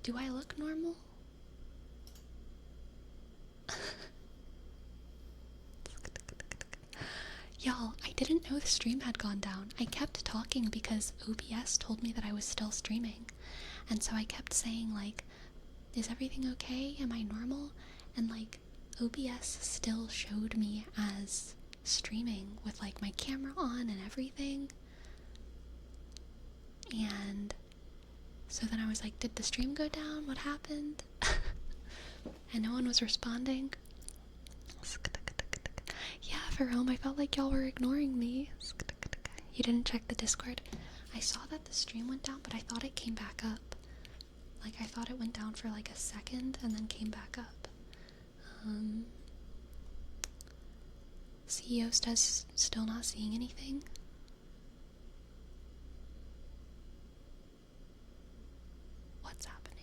Do I look normal? Y'all, I didn't know the stream had gone down. I kept talking because OBS told me that I was still streaming. And so I kept saying, like, is everything okay? Am I normal? And, like, OBS still showed me as streaming with, like, my camera on and everything. And so then I was like, did the stream go down? What happened? And no one was responding. Yeah, Verome, I felt like y'all were ignoring me. You didn't check the Discord. I saw that the stream went down, but I thought it came back up. Like, I thought it went down for like a second and then came back up. CEO does still not seeing anything. What's happening?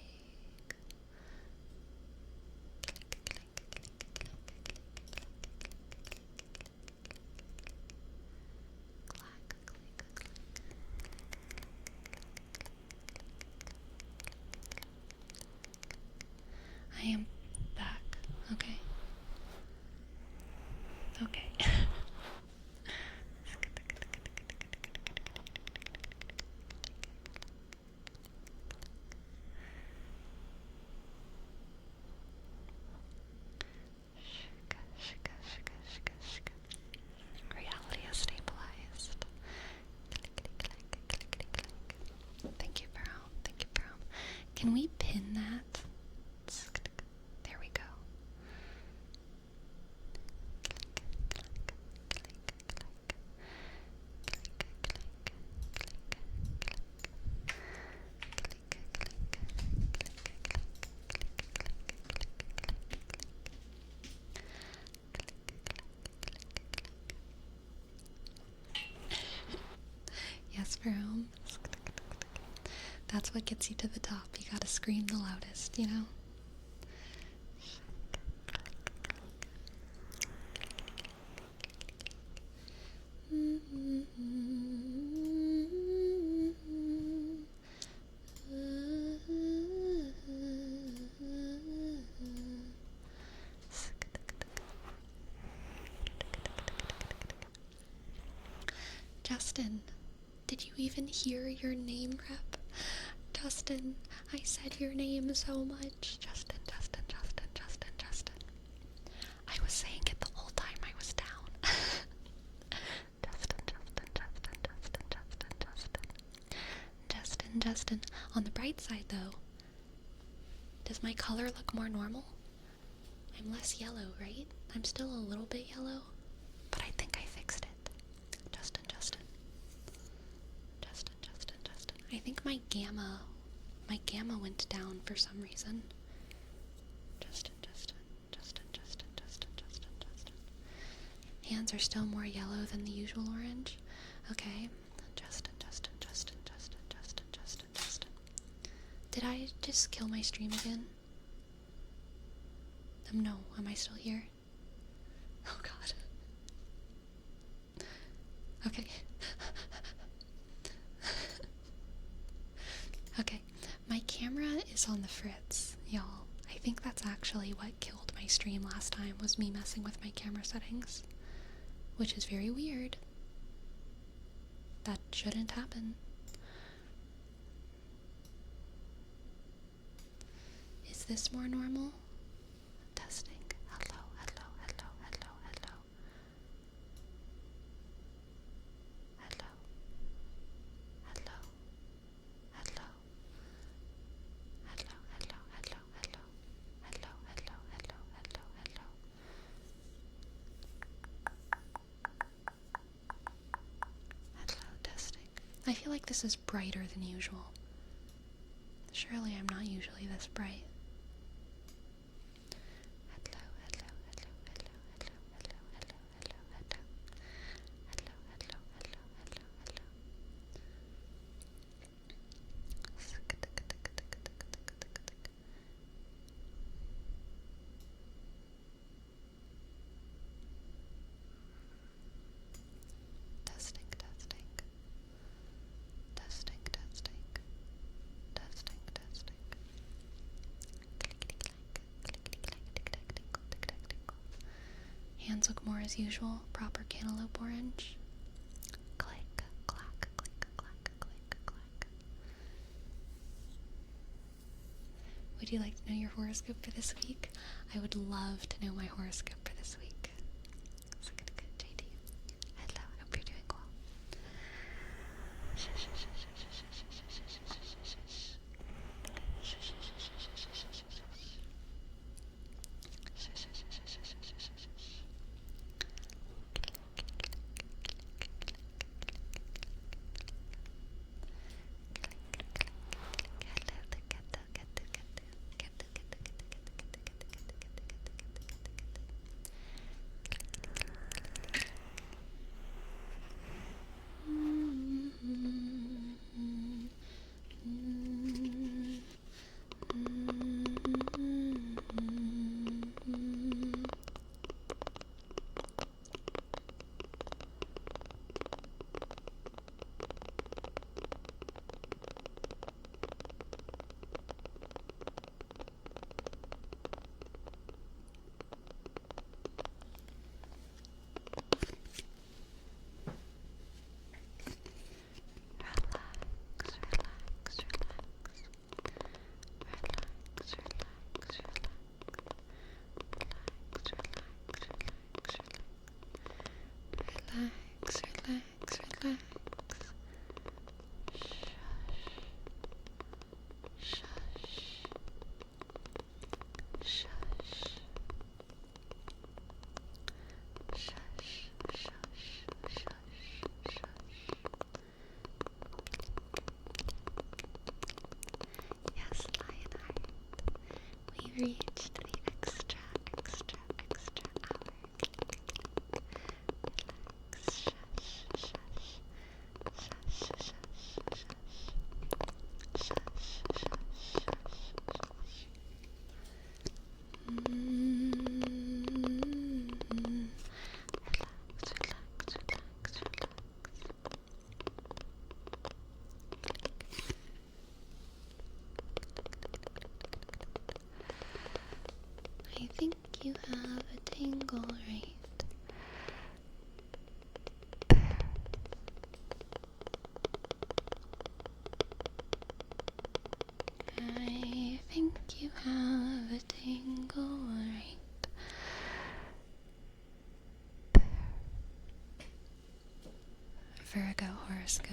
I am back. Okay. Okay. Reality is stabilized. Thank you, Brown. Thank you, Brown. Can we pin that? There we go. Yes, Brown. That's what gets you to the top. You gotta scream the loudest, you know? Justin, did you even hear your name, Rep? Justin, I said your name so much. Justin, Justin, Justin, Justin, Justin. I was saying it the whole time I was down. Justin, Justin, Justin, Justin, Justin, Justin. Justin, Justin. On the bright side, though, does my color look more normal? I'm less yellow, right? I'm still a little bit yellow, but I think I fixed it. Justin, Justin. Justin, Justin, Justin. I think my gamma went down for some reason. Justin, Justin, Justin, Justin, Justin, Justin, Justin. Hands are still more yellow than the usual orange. Okay. Justin, Justin, Justin, Justin, Justin, Justin, Justin. Did I just kill my stream again? No, am I still here? Oh god. Okay. Okay, my camera is on the fritz, y'all. I think that's actually what killed my stream last time, was me messing with my camera settings. Which is very weird. That shouldn't happen. Is this more normal? Testing. Hello, hello, hello, hello, hello. Hello. Hello. Hello. Hello, hello, hello, hello. Hello, hello, hello, hello, hello. Hello, testing. I feel like this is brighter than usual. Surely I'm not usually this bright. Hello, hello, hello, hello, hello, hello, hello, hello, hello. Hello, hello, hello, hello, hello. Testing, testing. Testing, testing. Testing, testing. Hands look more as usual. Proper cantaloupe orange. Click, clack, click, clack, click, clack. Would you like to know your horoscope for this week? I would love to know my horoscope for this week. So good, JD. Hello, I hope you're doing well. Relax, relax, relax. Shush. Shush. Shush. Shush. Shush. Shush. Yes, Lionheart. We reached the extra hour. I think you have a tingle right there. I think you have a tingle right there. Virgo horoscope.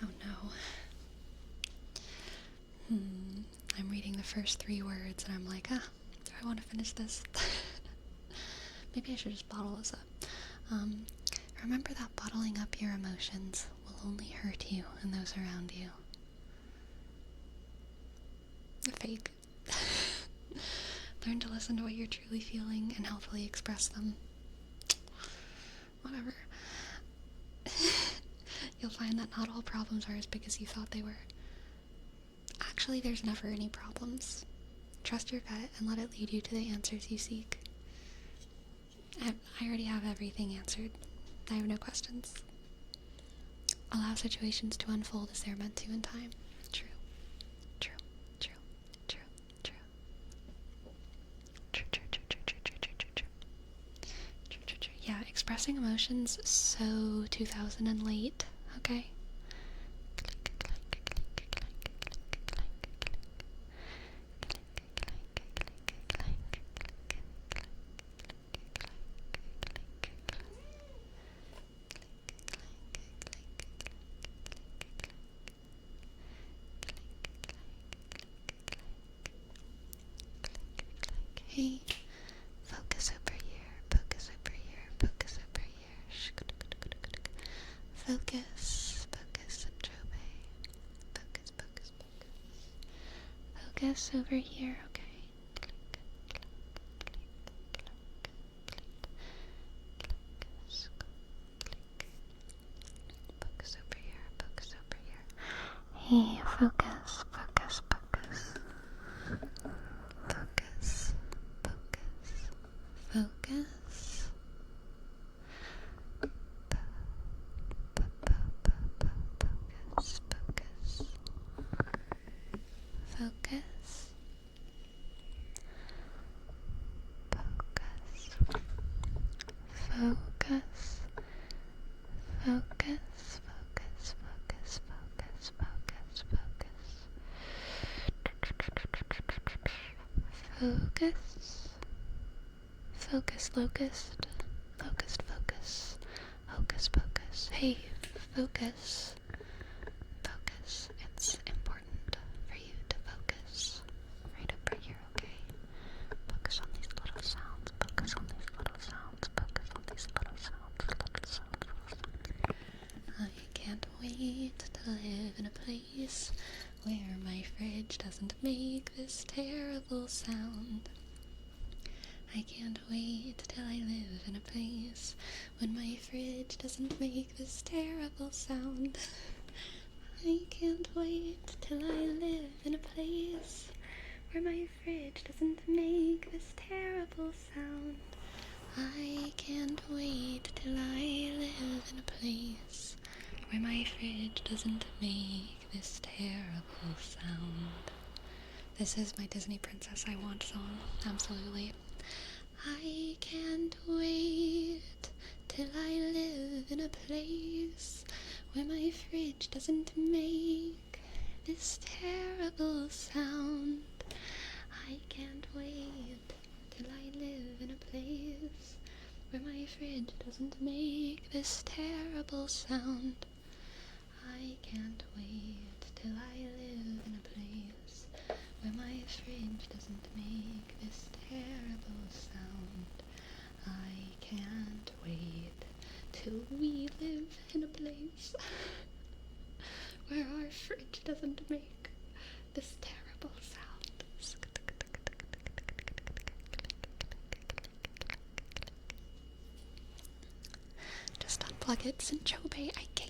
Oh no. I'm reading the first 3 words and I'm like, do I want to finish this? Maybe I should just bottle this up. Remember that bottling up your emotions will only hurt you and those around you. Fake. Learn to listen to what you're truly feeling and healthily express them. Whatever. You'll find that not all problems are as big as you thought they were. Actually, there's never any problems. Trust your gut and let it lead you to the answers you seek. I already have everything answered. I have no questions. Allow situations to unfold as they're meant to in time. True. True. True. True. True. True. True. True. True. True. True. True. True. True. True. True. Yeah, expressing emotions so 2000 and late. Okay. Hey, focus over here, focus over here, focus over here. Focus, focus, focus, focus, focus. Focus over here, okay. Focus over here, focus over here. Hey, focus, focus, focus. Focus, focus, focus. Focus, focus. Focus. Focus. Focus. Focus, locust. Focus, focus. Hocus pocus. Hey, focus. Focus. It's important for you to focus. Right over here, okay? Focus on these little sounds. Focus on these little sounds. Focus on these little sounds. Little sounds. I can't wait to live in a place where my fridge doesn't make this terrible sound. I can't wait till I live in a place when my fridge doesn't make this terrible sound. I can't wait till I live in a place where my fridge doesn't make this terrible sound. I can't wait till I live in a place where my fridge doesn't make this terrible sound. This is my Disney Princess I Want song, absolutely. I can't wait till I live in a place where my fridge doesn't make this terrible sound. I can't wait till I live in a place where my fridge doesn't make this terrible sound. I can't wait till I live in a place where my fridge doesn't make this terrible sound. I can't wait till we live in a place where our fridge doesn't make this terrible sound. Just unplug it, Sinchobe. I can't.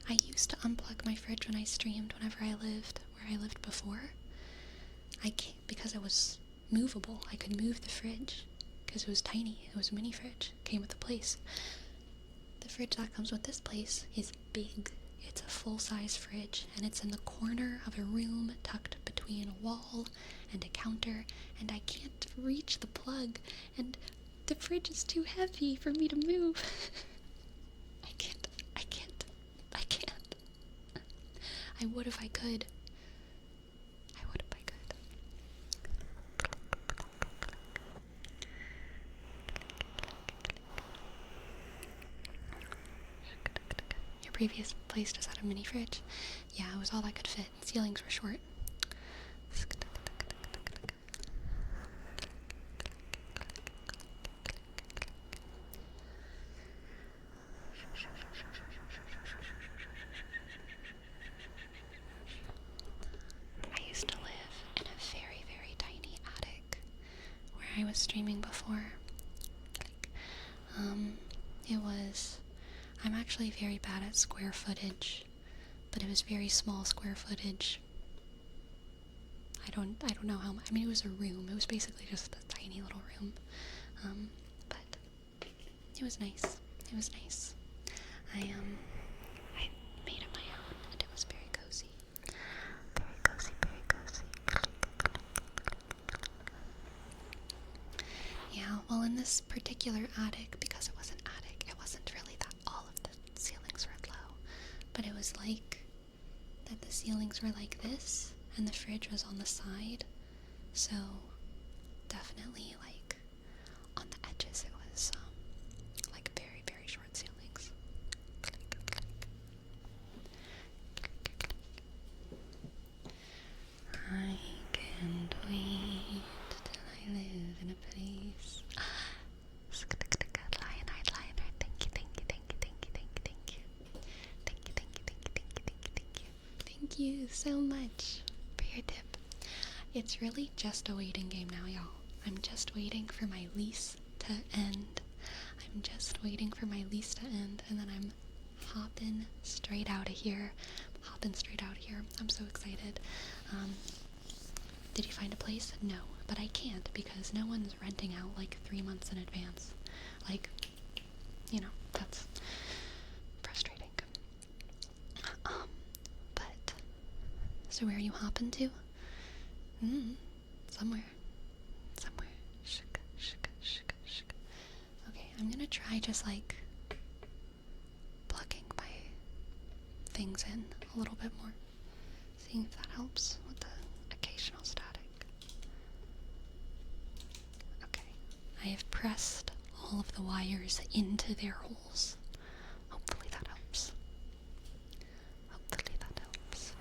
I used to unplug my fridge when I streamed whenever I lived where I lived before. I can't because it was movable. I could move the fridge because it was tiny. It was a mini fridge. It came with the place. The fridge that comes with this place is big. It's a full-size fridge, and it's in the corner of a room tucked between a wall and a counter, and I can't reach the plug, and the fridge is too heavy for me to move. I can't. I would if I could. Your previous place just had a mini fridge? Yeah, it was all that could fit. Ceilings were short. I used to live in a very, very tiny attic where I was streaming before. I'm actually very bad at square footage, but it was very small square footage. I don't know how much. I mean, it was a room. It was basically just a tiny little room. But it was nice. I made it my own, and it was very cozy. Very cozy. Yeah, well, in this particular attic, because it was an attic, it wasn't really that all of the ceilings were low, but it was like that the ceilings were like this, and the fridge was on the side, so definitely, like, on the edges it was, like, very, very short ceilings. I can't wait till I live in a place. Lionheart, thank you. Thank you so much for your tip. It's really just a waiting game now, y'all. I'm just waiting for my lease to end. And then I'm hopping straight out of here. I'm so excited. Did you find a place? No, but I can't because no one's renting out like 3 months in advance. Like, that's frustrating. But, so where are you hopping to? Somewhere. Okay, I'm gonna try just like plugging my things in a little bit more. Seeing if that helps with the occasional static. pressed all of the wires into their holes. Hopefully that helps. Hopefully that helps.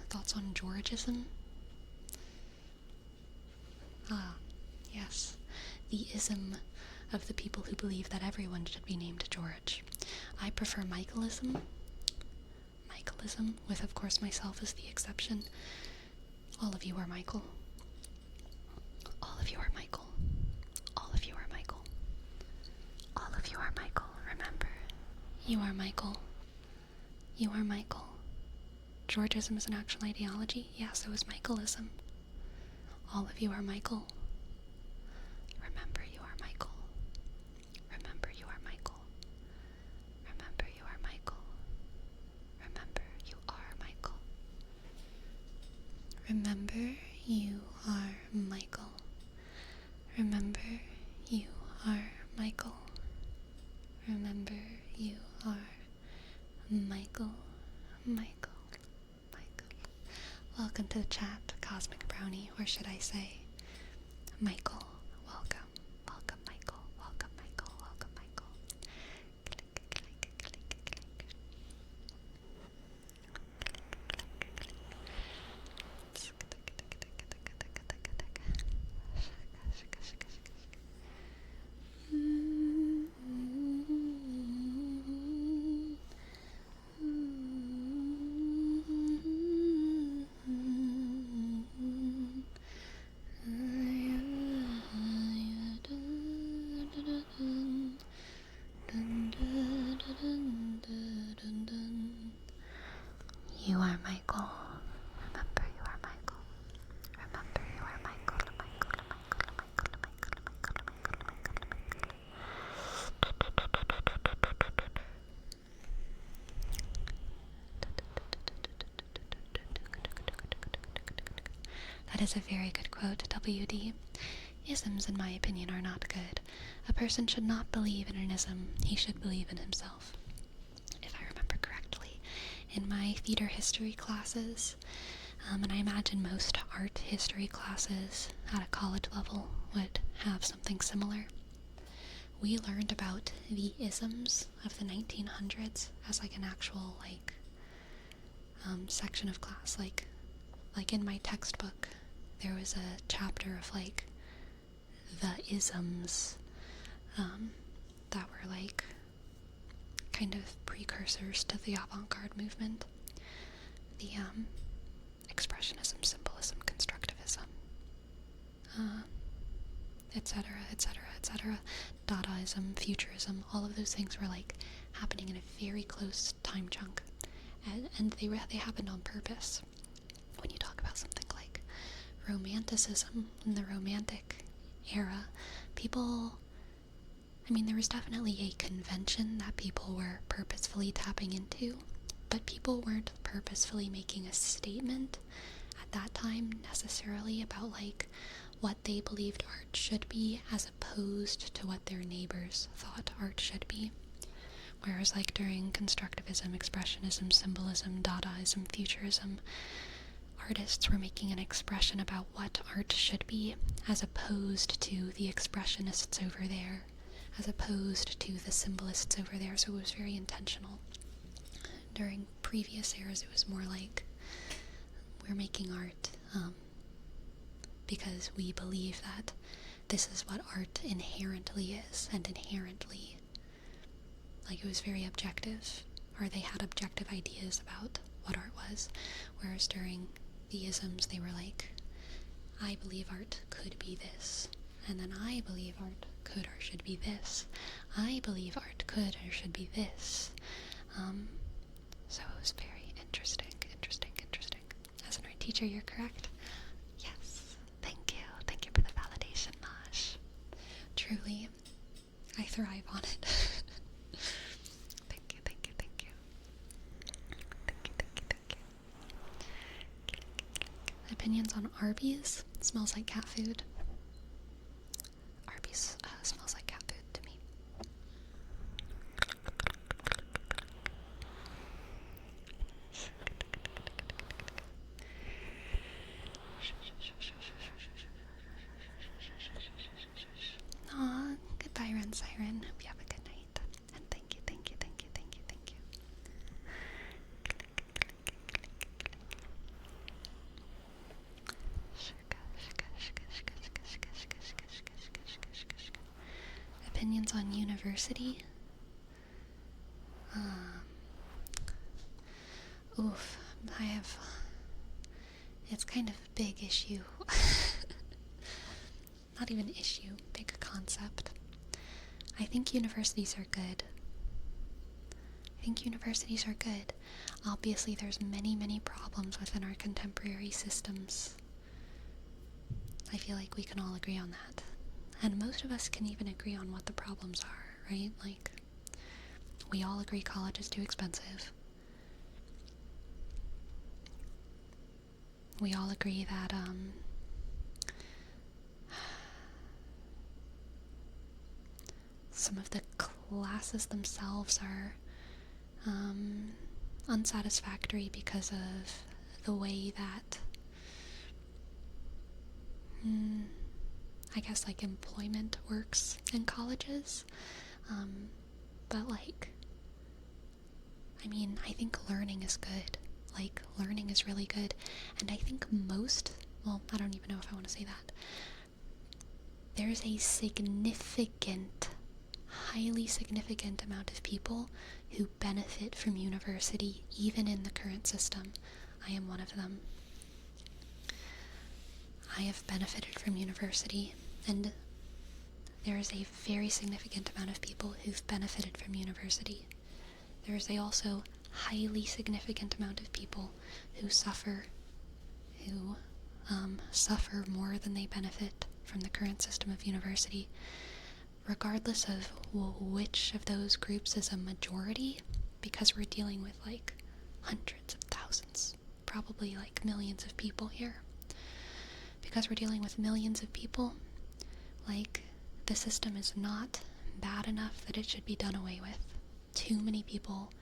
Thoughts on Georgism? Ah, yes. The ism of the people who believe that everyone should be named George. I prefer Michaelism. Michaelism, with of course myself as the exception. All of you are Michael. All of you are Michael. All of you are Michael. All of you are Michael. Remember, you are Michael. You are Michael. Georgism is an actual ideology? Yeah, so is Michaelism. All of you are Michael. Remember, you are Michael. Remember, you are Michael. Remember, you are Michael. Remember, you are Michael. Remember, you are Michael. Remember, you are Michael. Remember, you are Michael. Michael. Welcome to the chat, Cosmic Brownie, or should I say, Michael. Welcome. Welcome, Michael. Welcome, Michael. Welcome, Michael. You are Michael. Remember, you are Michael. Remember, you are Michael. That is a very good quote, WD. Isms, in my opinion, are not good. A person should not believe in an ism. He should believe in himself. If I remember correctly, in my theater history classes, and I imagine most art history classes at a college level would have something similar, we learned about the isms of the 1900s as like an actual section of class. Like in my textbook, there was a chapter of like the isms that were like kind of precursors to the avant-garde movement. The expressionism, symbolism, constructivism, etc., etc., etc. Dadaism, futurism, all of those things were like happening in a very close time chunk, and they happened on purpose. When you talk about something like Romanticism in the Romantic era, there was definitely a convention that people were purposefully tapping into, but people weren't purposefully making a statement at that time necessarily about like what they believed art should be as opposed to what their neighbors thought art should be. Whereas like during constructivism, expressionism, symbolism, Dadaism, futurism, artists were making an expression about what art should be as opposed to the expressionists over there, as opposed to the symbolists over there. So it was very intentional. During previous eras, it was more like we're making art because we believe that this is what art inherently is, and inherently, like, it was very objective, or they had objective ideas about what art was. Whereas during the isms, they were like, I believe art could be this, and then I believe art could or should be this. I believe art could or should be this. So it was very interesting. As an art teacher, you're correct. Yes, thank you. Thank you for the validation, Maj. Truly, I thrive on it. Thank you. Opinions on Arby's? It smells like cat food. opinions on university? Oof, it's kind of a big issue. Not even issue, big concept. I think universities are good. Obviously, there's many, many problems within our contemporary systems. I feel like we can all agree on that. And most of us can even agree on what the problems are, right? Like, we all agree college is too expensive. We all agree that, some of the classes themselves are, unsatisfactory because of the way that, I guess, like, employment works in colleges. But, like, I mean, I think learning is good. Like, learning is really good. And I think I don't even know if I want to say that. There's a highly significant amount of people who benefit from university, even in the current system. I am one of them. I have benefited from university, and there is a very significant amount of people who've benefited from university. There is also highly significant amount of people who suffer more than they benefit from the current system of university. Regardless of which of those groups is a majority, because we're dealing with, like, hundreds of thousands, probably, like, millions of people here. Because we're dealing with millions of people, like, the system is not bad enough that it should be done away with. Too many people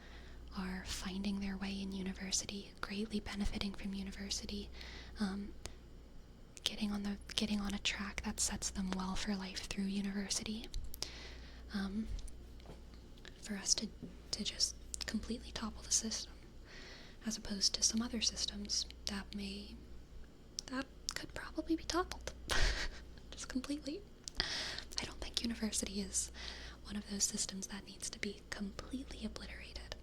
are finding their way in university, greatly benefiting from university, getting on a track that sets them well for life through university. For us to just completely topple the system, as opposed to some other systems that could probably be toppled. Just completely. I don't think university is one of those systems that needs to be completely obliterated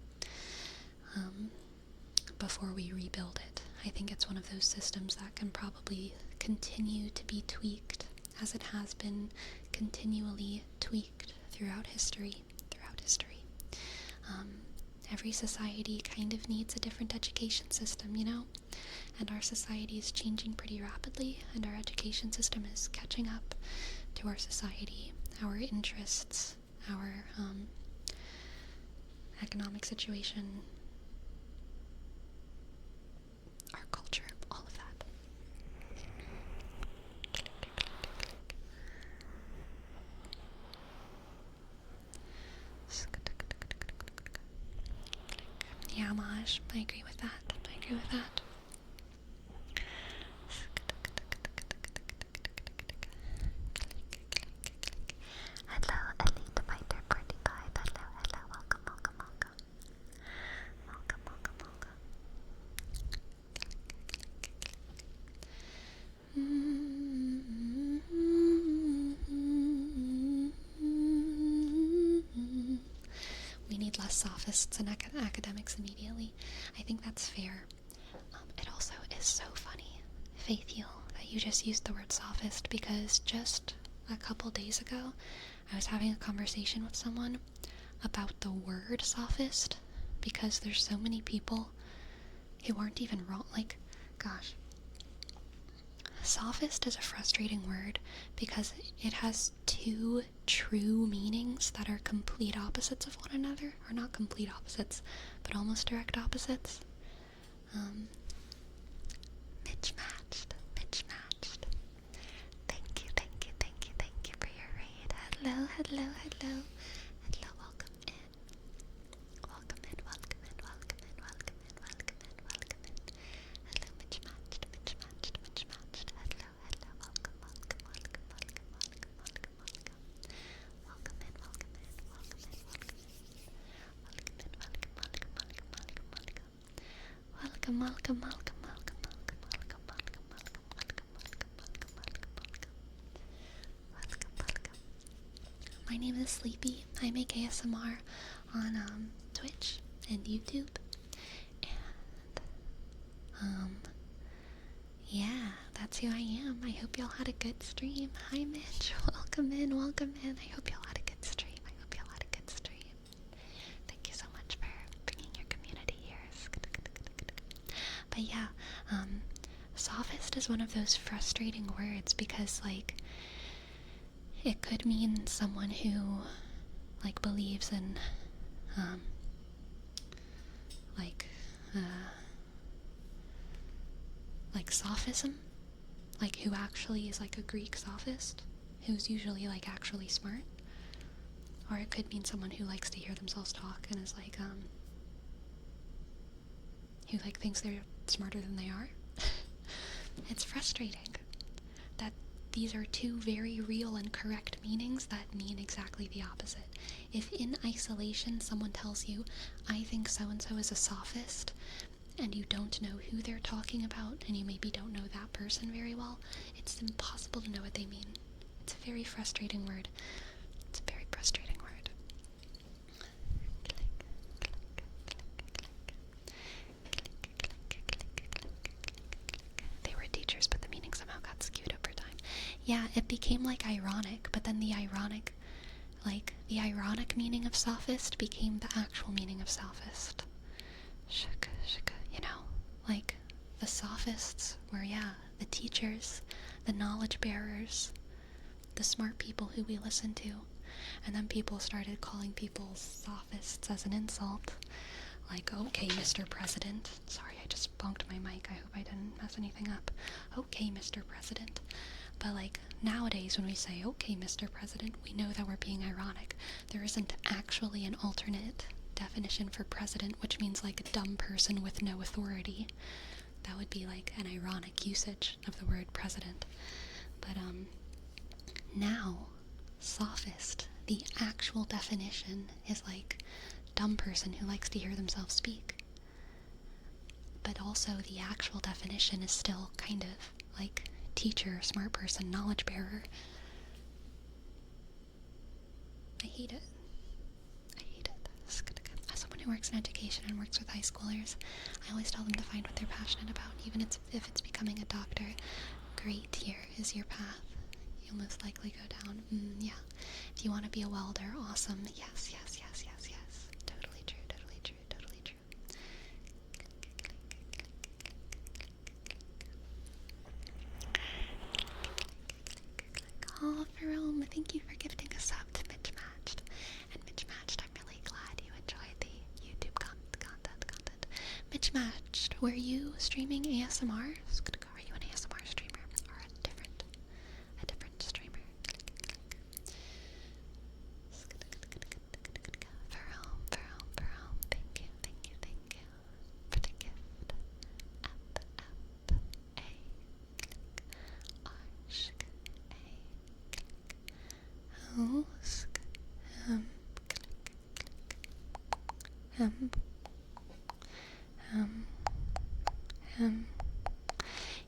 before we rebuild it. I think it's one of those systems that can probably continue to be tweaked, as it has been continually tweaked throughout history. Every society kind of needs a different education system, and our society is changing pretty rapidly, and our education system is catching up to our society, our interests, our economic situation, our culture, all of that. Yeah, Maj, I agree with that. Hello, Elite Fighter 45. Hello, welcome. We need less sophists and academics immediately. I think that's fair. It also is so funny, Faithiel, that you just used the word sophist, because just a couple days ago, I was having a conversation with someone about the word sophist, because there's so many people who aren't even wrong. Like, gosh. Sophist is a frustrating word because it has two true meanings that are complete opposites of one another. Or not complete opposites, but almost direct opposites. Mismatched. Thank you for your raid. Hello. Welcome in. Hello, mismatched. Hello. Welcome in. Welcome. My name is Sleepy. I make ASMR on Twitch and YouTube. And yeah, that's who I am. I hope y'all had a good stream. Hi Mitch, welcome in, welcome in. I hope y'all had a good stream. Thank you so much for bringing your community here. But yeah, sophist is one of those frustrating words because, like, it could mean someone who, like, believes in, like sophism, like who actually is like a Greek sophist, who's usually like actually smart. Or it could mean someone who likes to hear themselves talk and is like, who like thinks they're smarter than they are. It's frustrating that these are two very real and correct meanings that mean exactly the opposite. If in isolation someone tells you, I think so-and-so is a sophist, and you don't know who they're talking about, and you maybe don't know that person very well, it's impossible to know what they mean. It's a very frustrating word. It's a very frustrating word. They were teachers, but the meaning somehow got skewed over time. Yeah, it became like ironic, but then the ironic meaning of sophist became the actual meaning of sophist. You know, like the sophists were, yeah, the teachers, the knowledge bearers, the smart people who we listen to. And then people started calling people sophists as an insult. Like, okay, Mr. President. Sorry, I just bonked my mic. I hope I didn't mess anything up. Okay, Mr. President. But like, nowadays when we say, okay, Mr. President, we know that we're being ironic. There isn't actually an alternate definition for president, which means like a dumb person with no authority. That would be like an ironic usage of the word president. But now, sophist, the actual definition is like dumb person who likes to hear themselves speak. But also the actual definition is still kind of like teacher, smart person, knowledge bearer. I hate it. As someone who works in education and works with high schoolers, I always tell them to find what they're passionate about, even if it's becoming a doctor. Great, here is your path. You'll most likely go down. Yeah. If you want to be a welder, awesome. Yes. Totally true. Oh, Jerome, thank you for gifting a sub to Mitch Matched. And Mitch Matched, I'm really glad you enjoyed the YouTube content. Mitch Matched, were you streaming ASMR? Are you an ASMR streamer or a different streamer? Jerome, thank you for the gift.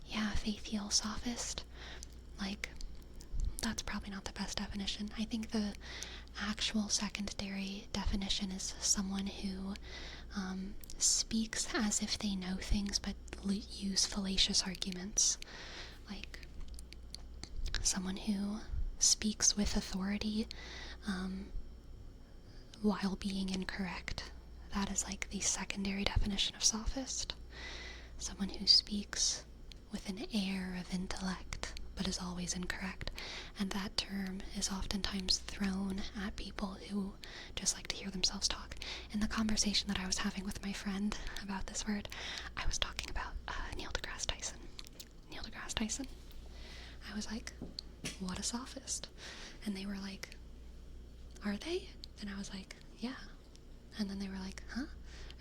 Yeah, Faithiel sophist. Like, that's probably not the best definition. I think the actual secondary definition is someone who speaks as if they know things but use fallacious arguments. Like, someone who speaks with authority while being incorrect. That is like the secondary definition of sophist. Someone who speaks with an air of intellect but is always incorrect. And that term is oftentimes thrown at people who just like to hear themselves talk. In the conversation that I was having with my friend about this word, I was talking about Neil deGrasse Tyson. I was like, what a sophist. And they were like, are they? And I was like, yeah. And then they were like, huh?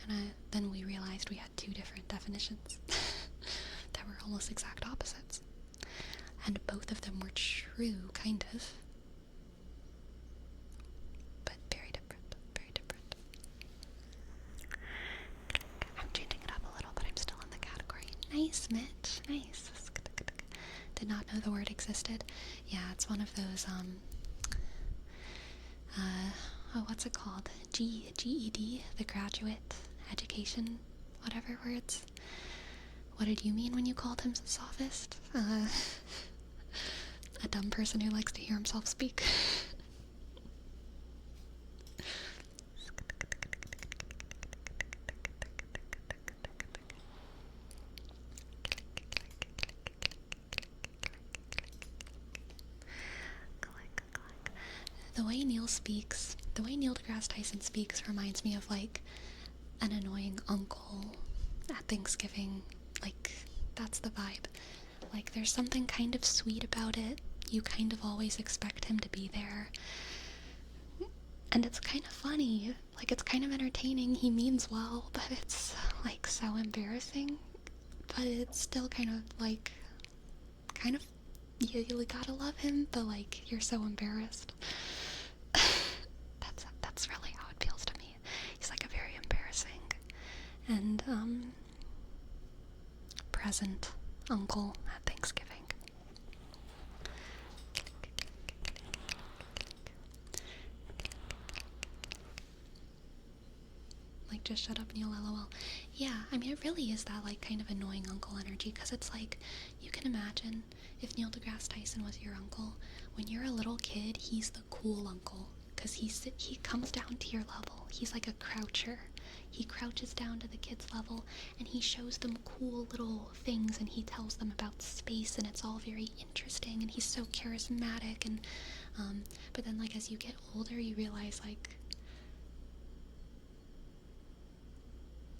And then we realized we had two different definitions that were almost exact opposites. And both of them were true, kind of. But very different. I'm changing it up a little, but I'm still in the category. Nice, Mitch. Nice. Did not know the word existed. Yeah, it's one of those, what's it called? GED, the graduate education, whatever words. What did you mean when you called him sophist? A dumb person who likes to hear himself speak. The way Neil deGrasse Tyson speaks reminds me of like an annoying uncle at Thanksgiving. Like, that's the vibe. Like, there's something kind of sweet about it. You kind of always expect him to be there. And it's kind of funny. Like, it's kind of entertaining. He means well, but it's like so embarrassing. But it's still kind of, you gotta love him, but like, you're so embarrassed. That's really how it feels to me. He's like a very embarrassing and present uncle at Thanksgiving. Like, just shut up, Neil, lol. Yeah, I mean, it really is that like kind of annoying uncle energy, because it's like, you can imagine if Neil deGrasse Tyson was your uncle. When you're a little kid, he's the cool uncle, because he comes down to your level. He's like a croucher. He crouches down to the kids' level, and he shows them cool little things, and he tells them about space, and it's all very interesting, and he's so charismatic, and but then like as you get older, you realize like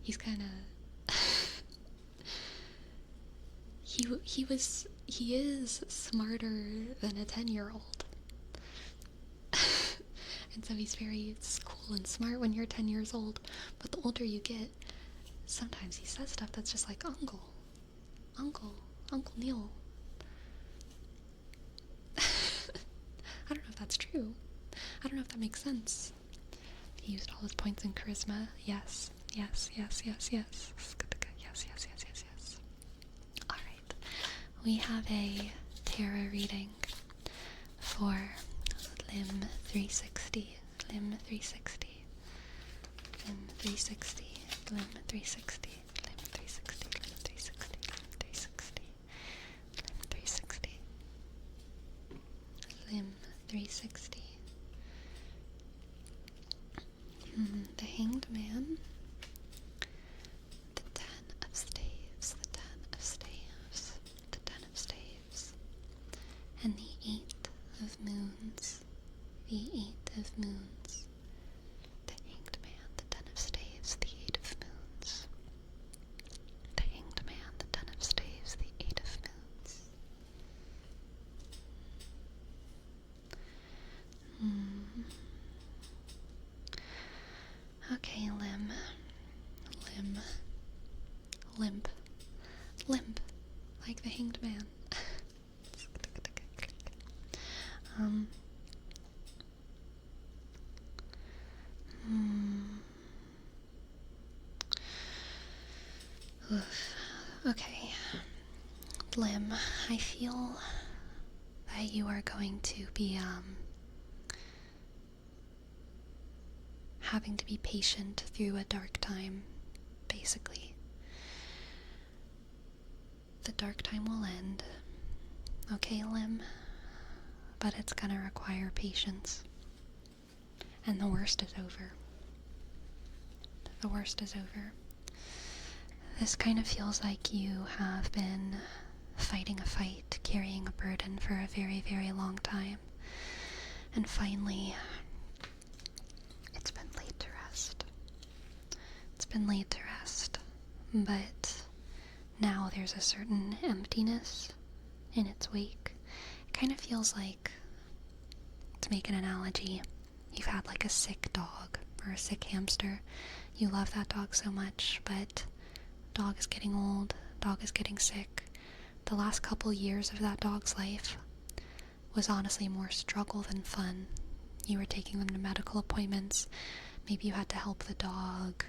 he's kind of he is smarter than a 10-year-old. And so it's cool and smart when you're 10 years old, but the older you get, sometimes he says stuff that's just like, Uncle Neil. I don't know if that's true. I don't know if that makes sense. He used all his points in charisma. Yes. Yes. Alright. We have a tarot reading for Lim 360. Lim 360. Lim 360. Lim 360. Lim 360. Lim 360. Lim 360. Lim 360. The Hanged Man. The Ten of Staves. The Ten of Staves. The Ten of Staves. And the Eight of Moons. The Eight of Moons. The Hanged Man, the Ten of Staves, the Eight of Moons. The Hanged Man, the Ten of Staves, the Eight of Moons. Okay, Limp. Like the Hanged Man. Okay, Lim, I feel that you are going to be having to be patient through a dark time, basically. The dark time will end, okay, Lim? But it's gonna require patience. And the worst is over. The worst is over. This kind of feels like you have been fighting a fight, carrying a burden for a very, very long time. And finally, it's been laid to rest. It's been laid to rest. But now there's a certain emptiness in its wake. It kind of feels like, to make an analogy, you've had like a sick dog or a sick hamster. You love that dog so much, but dog is getting old, dog is getting sick. The last couple years of that dog's life was honestly more struggle than fun. You were taking them to medical appointments. Maybe you had to help the dog.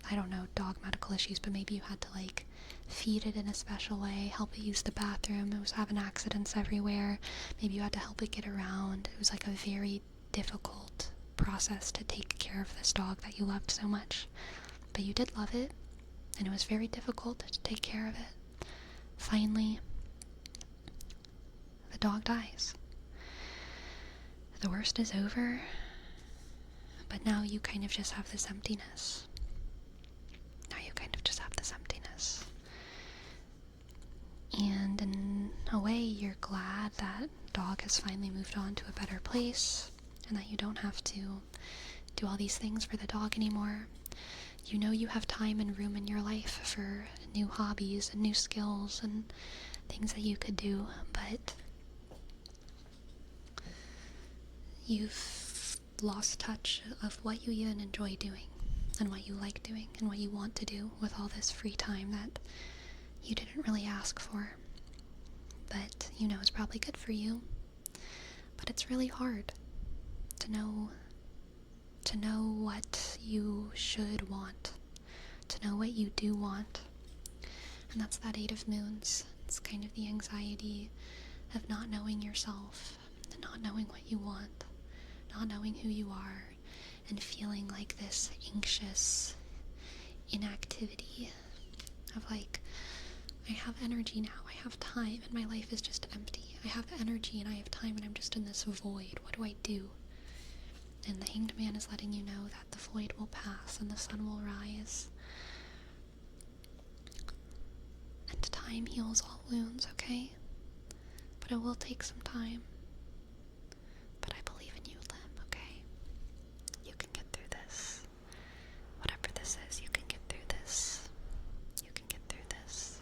I don't know, dog medical issues, but maybe you had to like feed it in a special way, help it use the bathroom. It was having accidents everywhere. Maybe you had to help it get around. It was like a very difficult process to take care of this dog that you loved so much. But you did love it, and it was very difficult to take care of it. Finally, the dog dies. The worst is over, but now you kind of just have this emptiness. And in a way, you're glad that dog has finally moved on to a better place, and that you don't have to do all these things for the dog anymore. You know you have time and room in your life for new hobbies and new skills and things that you could do, but you've lost touch of what you even enjoy doing and what you like doing and what you want to do with all this free time that you didn't really ask for. But you know it's probably good for you. But it's really hard to know what you should want, to know what you do want. And that's that 8 of Moons. It's kind of the anxiety of not knowing yourself, and not knowing what you want, not knowing who you are, and feeling like this anxious inactivity of like, I have energy now, I have time, and my life is just empty. I have energy and I have time, and I'm just in this void. What do I do? And the Hanged Man is letting you know that the void will pass and the sun will rise. And time heals all wounds, okay? But it will take some time. But I believe in you, Lim, okay? You can get through this. Whatever this is, you can get through this. You can get through this.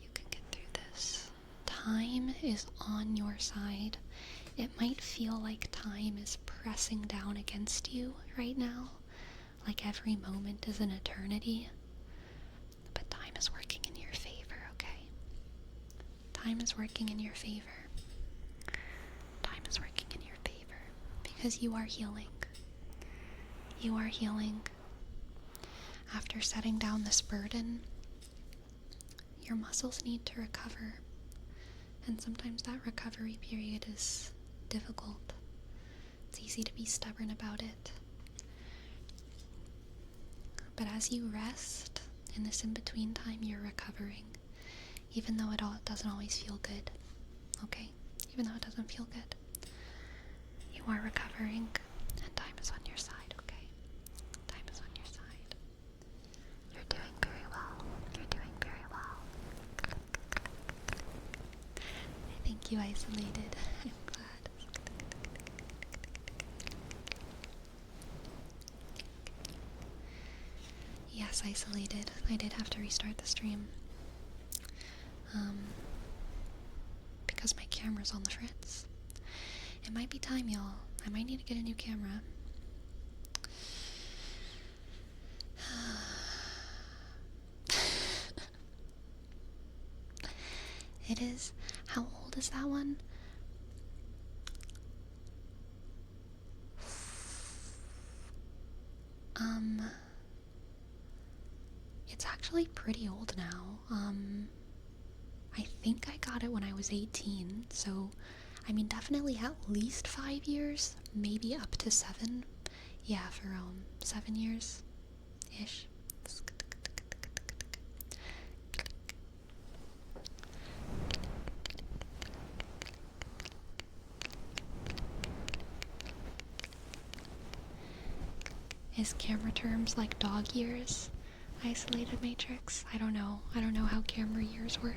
You can get through this. Time is on your side. It might feel like time is pressing down against you right now, like every moment is an eternity, but time is working in your favor, okay? Time is working in your favor. Time is working in your favor, because you are healing. You are healing. After setting down this burden, your muscles need to recover, and sometimes that recovery period is difficult. It's easy to be stubborn about it. But as you rest in this in-between time, you're recovering, even though it doesn't always feel good, okay? Even though it doesn't feel good. You are recovering, and time is on your side, okay? Time is on your side. You're doing very well. You're doing very well. I think you isolated. I'm glad. Yes, isolated. I did have to restart the stream. Because my camera's on the fritz. It might be time, y'all. I might need to get a new camera. It is. How old is that one? It's actually pretty old now. I think I got it when I was 18, so I mean definitely at least 5 years, maybe up to 7. Yeah, for 7 years ish. Is camera terms like dog years? Isolated matrix? I don't know. I don't know how camera years work.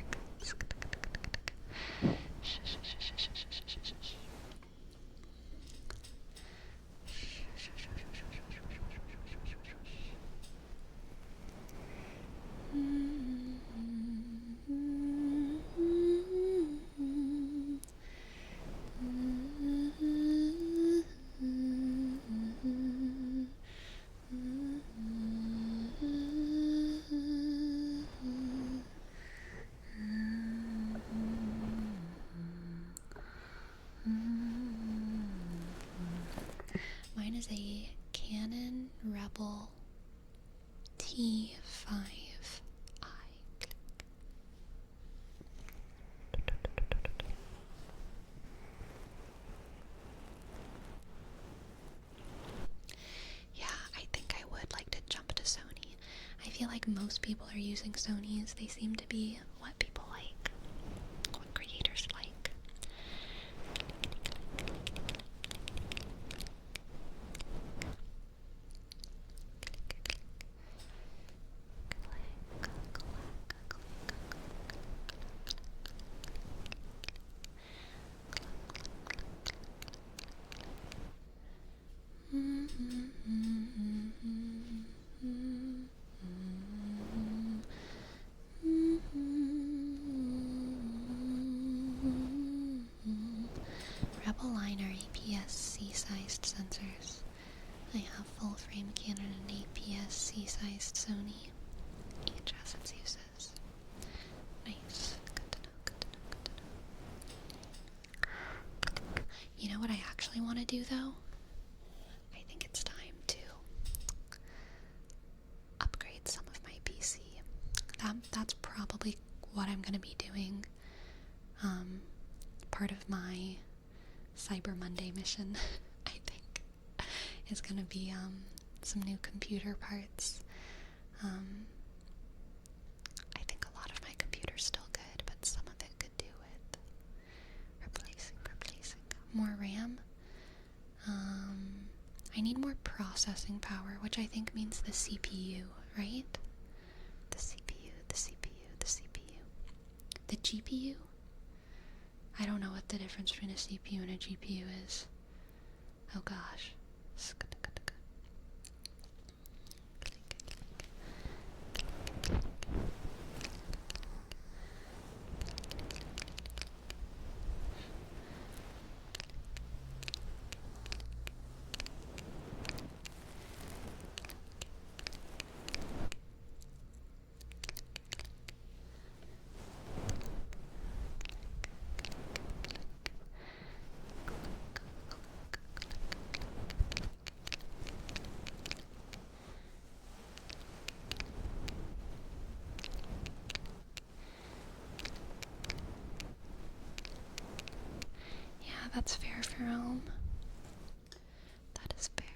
Mine is a Canon Rebel T5I. Yeah, I think I would like to jump to Sony. I feel like most people are using Sonys. They seem to be what people like, what creators like. Rebel Line are APS-C sized sensors. I have full frame Canon and APS-C sized Sony. Each has its uses. Nice. Good to know, good to know, good to know. You know what I actually want to do though? I think it's time to upgrade some of my PC. That's probably what I'm going to be doing. Part of my Cyber Monday mission, I think, is going to be some new computer parts. I think a lot of my computer's still good, but some of it could do with replacing. More RAM. I need more processing power, which I think means the CPU, right? The CPU. The GPU? I don't know what the difference between a CPU and a GPU is. Oh gosh. Yeah, that's fair for Rome. That is fair.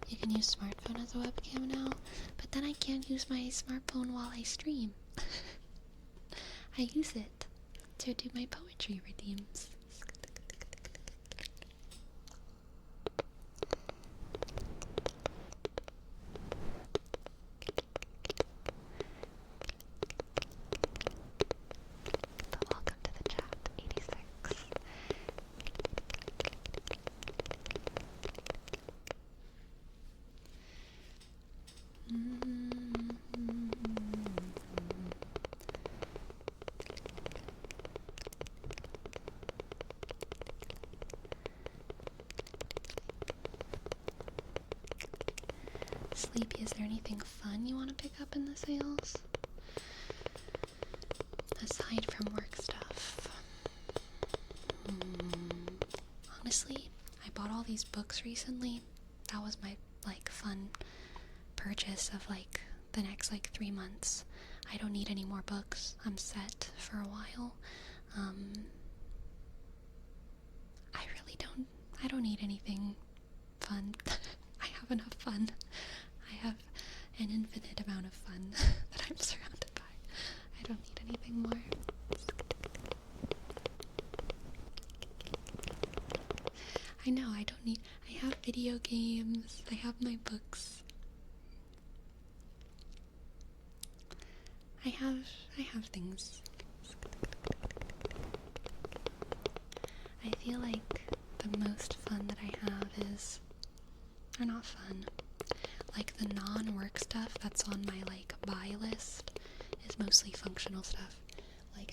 You can use smartphone as a webcam now, but then I can't use my smartphone while I stream. I use it to do my poetry redeems. Welcome to the chat, 86. Sleepy, is there anything fun you want to pick up in the sales? Aside from work stuff. Honestly, I bought all these books recently. That was my, fun purchase of, the next, 3 months. I don't need any more books. I'm set for a while. I don't need anything fun. I have enough fun. I have an infinite amount of fun that I'm surrounded by. I don't need anything more. I know, I have video games, I have my books. I have things. I feel like the most fun that I have is, or not fun, the non-work stuff that's on my buy list is mostly functional stuff, like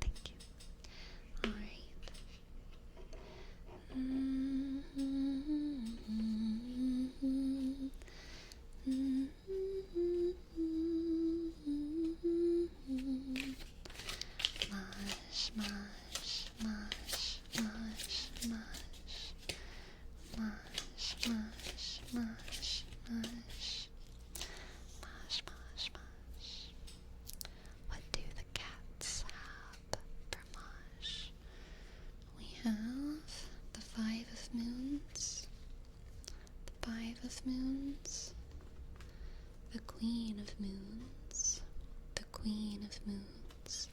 Thank you. Alright. Mush, mush, mush, mush, mush. Mush, mush, mush, mush. Mush, mush, mush. What do the cats have for mush? We have the Five of Moons, the Five of Moons, the Queen of Moons, the Queen of Moons,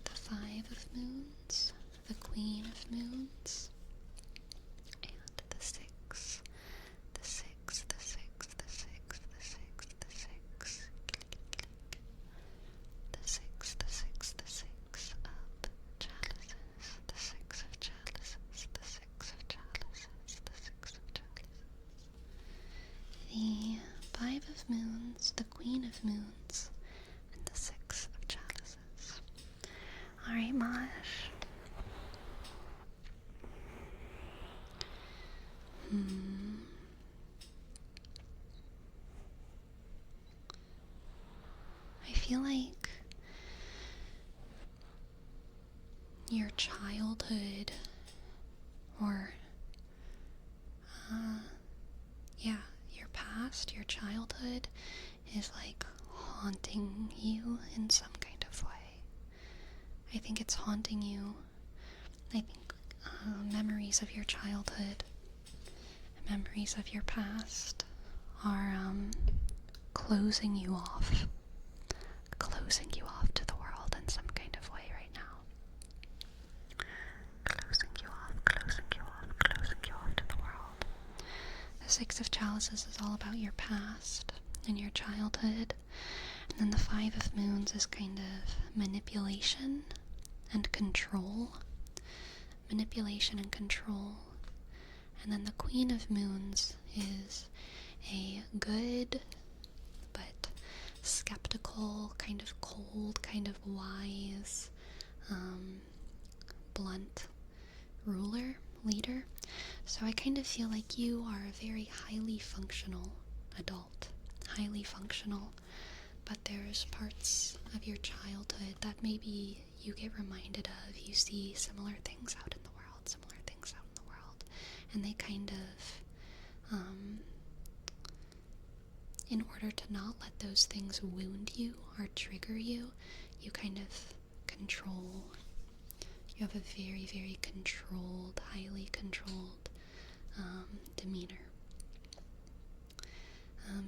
the Five of Moons, the Queen of Moons, and the Six, the Six, the Six, the Six, the Six, the Six, the Six, the Six, the Six of Chalices, the Six of Chalices, the Six of Chalices, the Six of Chalices. The Five of Moons, the Queen of Moons, and the Six of Chalices. Alright, Mosh. I feel like your childhood, or, your past, your childhood, is like haunting you in some kind of way. I think it's haunting you. I think memories of your childhood, memories of your past are closing you off to the world in some kind of way right now. Closing you off to the world. The Six of Chalices is all about your past and your childhood, and then the Five of Moons is kind of manipulation and control. Manipulation and control. And then the Queen of Moons is a good but skeptical, kind of cold, kind of wise, blunt leader. So I kind of feel like you are a very highly functional adult, highly functional but there's parts of your childhood that maybe you get reminded of. You see similar things out in the world, and they kind of, in order to not let those things wound you or trigger you, you kind of control. You have a very, very controlled, highly controlled demeanor.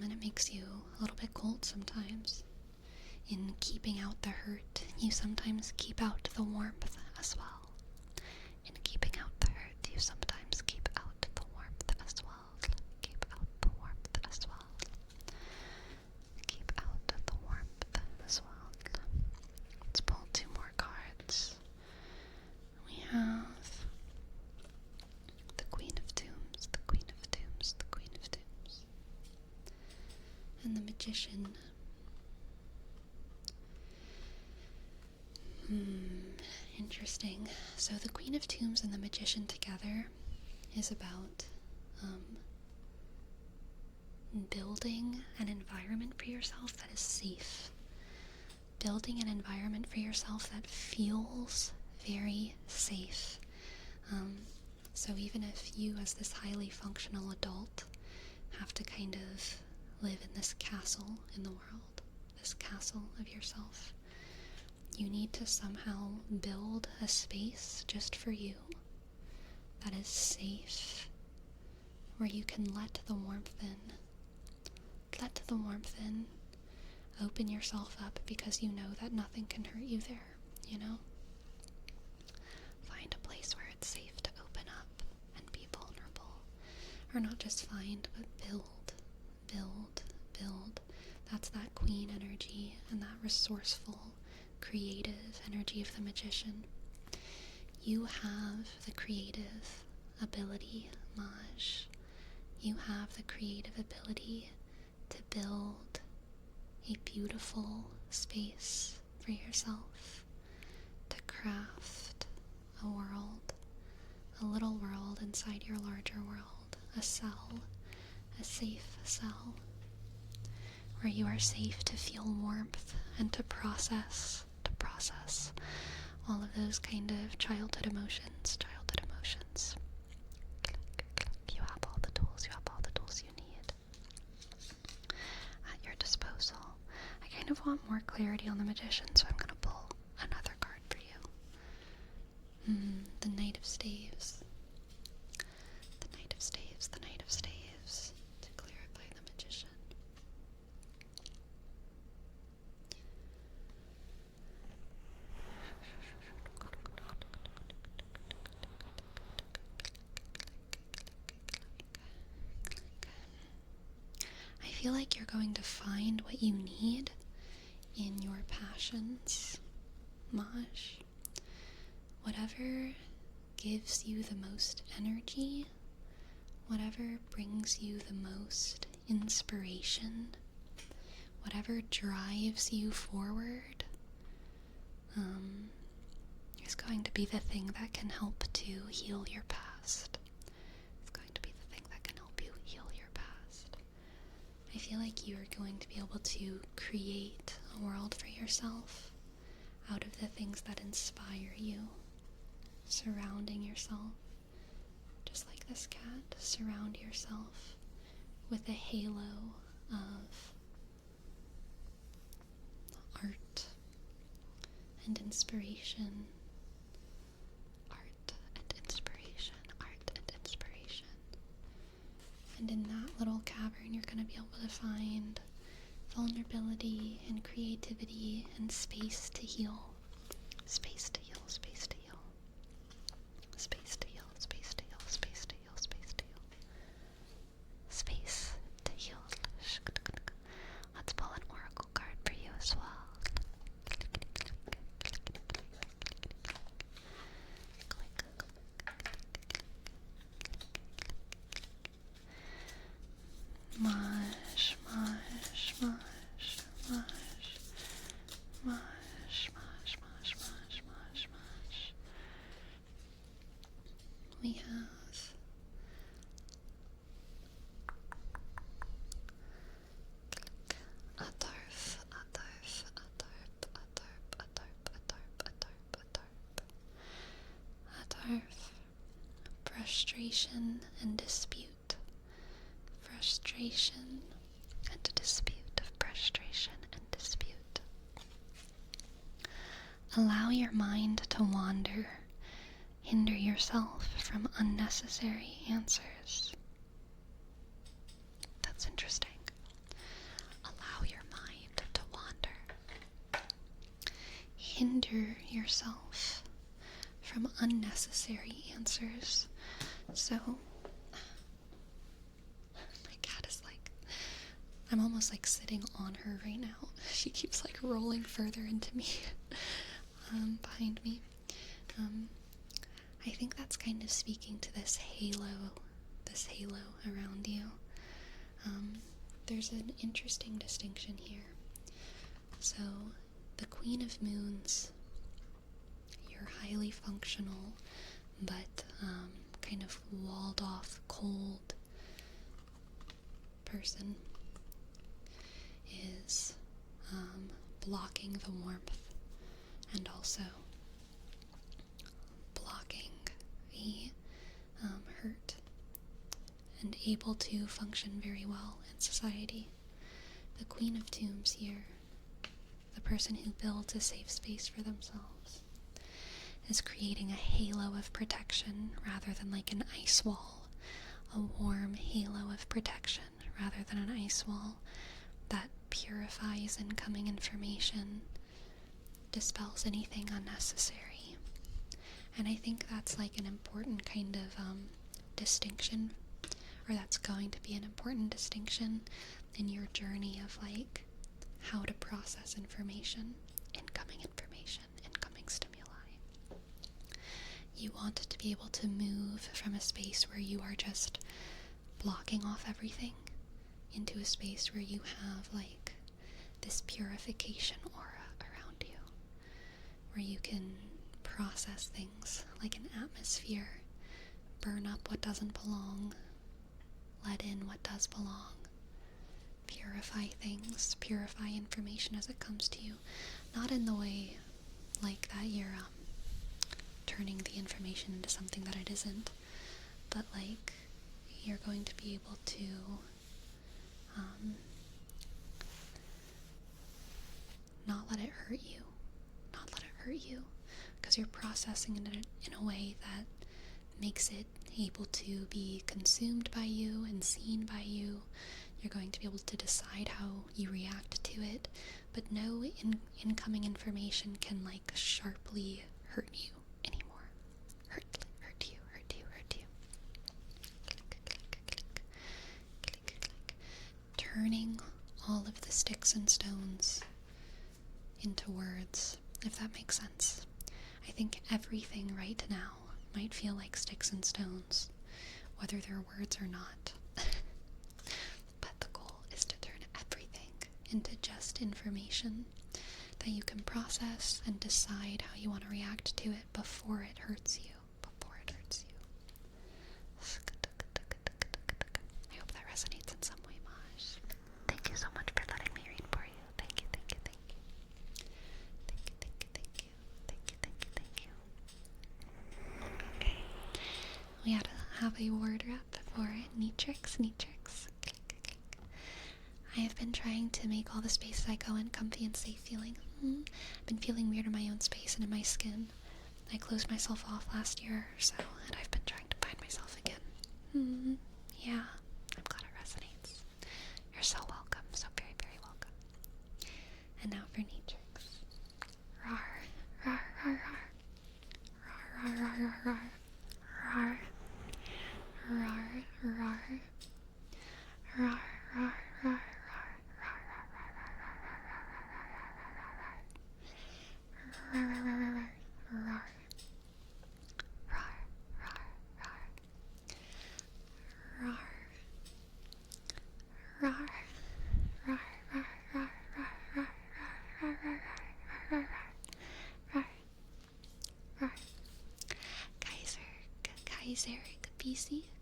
And it makes you a little bit cold sometimes. In keeping out the hurt, you sometimes keep out the warmth as well. In keeping out the hurt, you sometimes keep out the warmth as well. Keep out the warmth as well. Keep out the warmth as well. Let's pull 2 more cards. We have the Queen of Dooms, the Queen of Dooms, the Queen of Dooms, and the Magician. Interesting. So the Queen of Dooms and the Magician together is about building an environment for yourself that is safe. Building an environment for yourself that feels very safe. So even if you, as this highly functional adult, have to kind of live in this castle in the world, this castle of yourself, you need to somehow build a space just for you that is safe, where you can let the warmth in. Let the warmth in. Open yourself up, because you know that nothing can hurt you there, you know? Find a place where it's safe to open up and be vulnerable. Or not just find, but build, build, build. That's that queen energy and that resourceful, creative energy of the magician. You have the creative ability, Maj. You have the creative ability to build a beautiful space for yourself, to craft a world, a little world inside your larger world, a cell, a safe cell, where you are safe to feel warmth and to process all of those kind of childhood emotions. You have all the tools you need at your disposal. I kind of want more clarity on the magician, so I'm gonna pull another card for you. The Knight of Staves. The Knight of Staves, the Knight of Staves, to clarify the magician. I feel like you're going to find what you need in your passions, Maj. Whatever gives you the most energy, whatever brings you the most inspiration, whatever drives you forward, is going to be the thing that can help to heal your past. It's going to be the thing that can help you heal your past. I feel like you are going to be able to create a world for yourself out of the things that inspire you. Surrounding yourself, just like this cat, surround yourself with a halo of art and inspiration. Art and inspiration. Art and inspiration. And in that little cavern, you're going to be able to find vulnerability and creativity and space to heal. Space to heal, space to heal. Space to heal, space to heal, space to heal, space to heal. Space to heal. Let's pull an oracle card for you as well. Mush, mush, mush, mush, mush, mush, mush, mush, mush, mush. frustration and dispute, frustration and dispute, frustration and dispute. Allow your mind to wander. Hinder yourself from unnecessary answers. That's interesting. Allow your mind to wander. Hinder yourself from unnecessary answers. So, my cat is like, I'm almost like sitting on her right now. She keeps like rolling further into me, behind me. I think that's kind of speaking to this halo around you. There's an interesting distinction here. So, the Queen of Moons, you're highly functional, but kind of walled off, cold person, is blocking the warmth and also blocking the hurt, and able to function very well in society. The Queen of Tombs here, the person who builds a safe space for themselves, is creating a halo of protection rather than like an ice wall, a warm halo of protection rather than an ice wall that purifies incoming information, dispels anything unnecessary. And I think that's like an important kind of distinction, or that's going to be an important distinction in your journey of like how to process information, incoming stimuli. You want to be able to move from a space where you are just blocking off everything into a space where you have like this purification aura around you, where you can process things like an atmosphere, burn up what doesn't belong, let in what does belong, purify things, purify information as it comes to you, not in the way like that you're turning the information into something that it isn't, but like you're going to be able to not let it hurt you, because you're processing it in a way that makes it able to be consumed by you and seen by you. You're going to be able to decide how you react to it, but no incoming information can like sharply hurt you anymore. Hurt you. Turning all of the sticks and stones into words, if that makes sense. I think everything right now might feel like sticks and stones, whether they're words or not. But the goal is to turn everything into just information that you can process and decide how you want to react to it before it hurts you. I hope that resonates in some way, Maj. Thank you so much for letting me read for you. Thank you. Okay. We had to have a word rep for Neatrix. I have been trying to make all the spaces I go in comfy and safe feeling. I've been feeling weird in my own space and in my skin. I closed myself off last year or so, and I've been trying to find myself again. Yeah, I'm glad it resonates. You're so welcome, so very, very welcome. And now for Neatrix. Rar, rar, rar, rar. Rar, rar, rar, rar, rar. Rar, rar. Rar, rar, rar.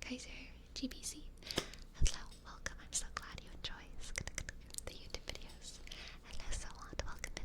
Kaiser, GBC. Hello, welcome. I'm so glad you enjoy the YouTube videos. Hello, so on. Welcome in.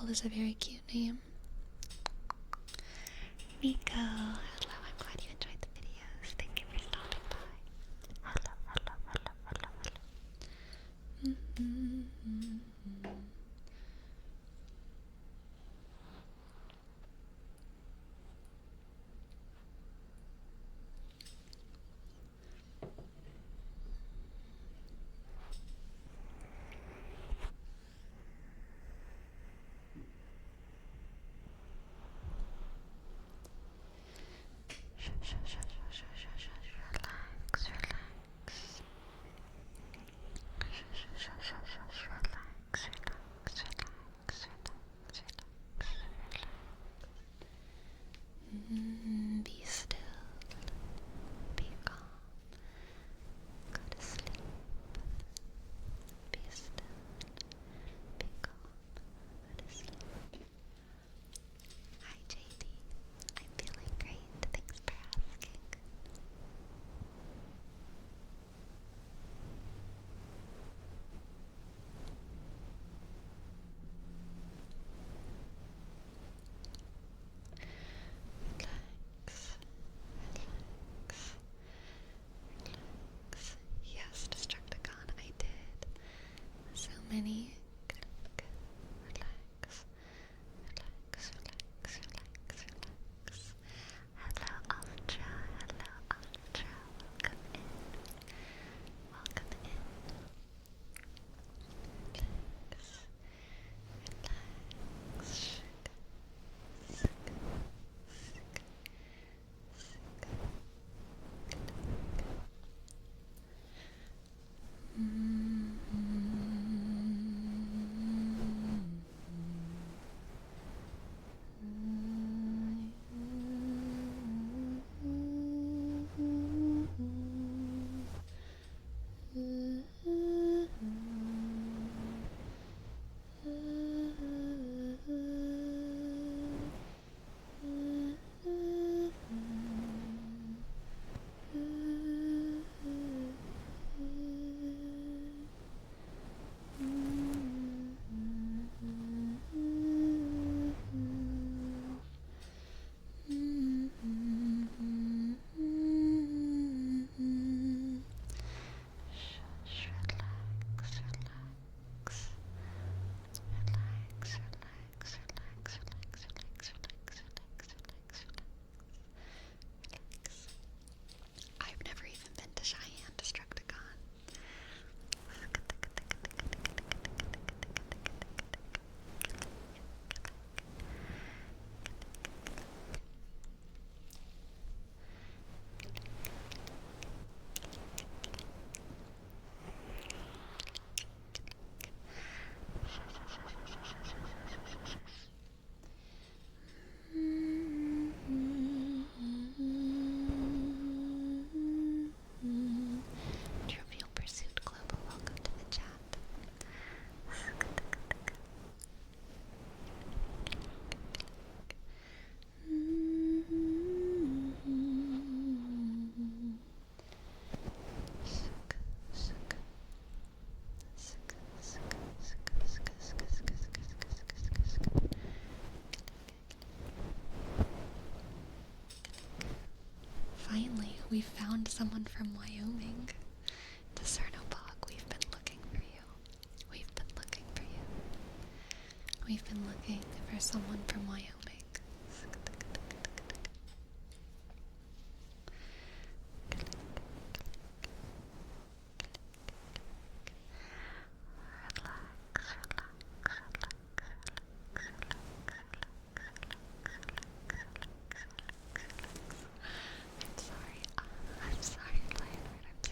Tingle is a very cute name. Nico, hello, I'm glad you enjoyed the videos. Thank you for stopping by. Hello, hello, hello, hello, hello. Be still, be calm, go to sleep. Be still, be calm, go to sleep. Hi JD, I'm feeling great, thanks for asking. Relax, relax, relax. Yes, Destructicon, I did. So many. Relax, relax, relax, relax, relax. Hello, Ultra. Hello, Ultra. Welcome in. Welcome in. Relax, relax. I've never even been to Cheyenne, Destructicon. Trivial Pursuit Global, welcome to the chat. Finally, we found someone from Wyoming. Discernobog, we've been looking for you. We've been looking for you. We've been looking for someone from Wyoming. I'm sorry, Lionheart. I'm sorry, Lionheart.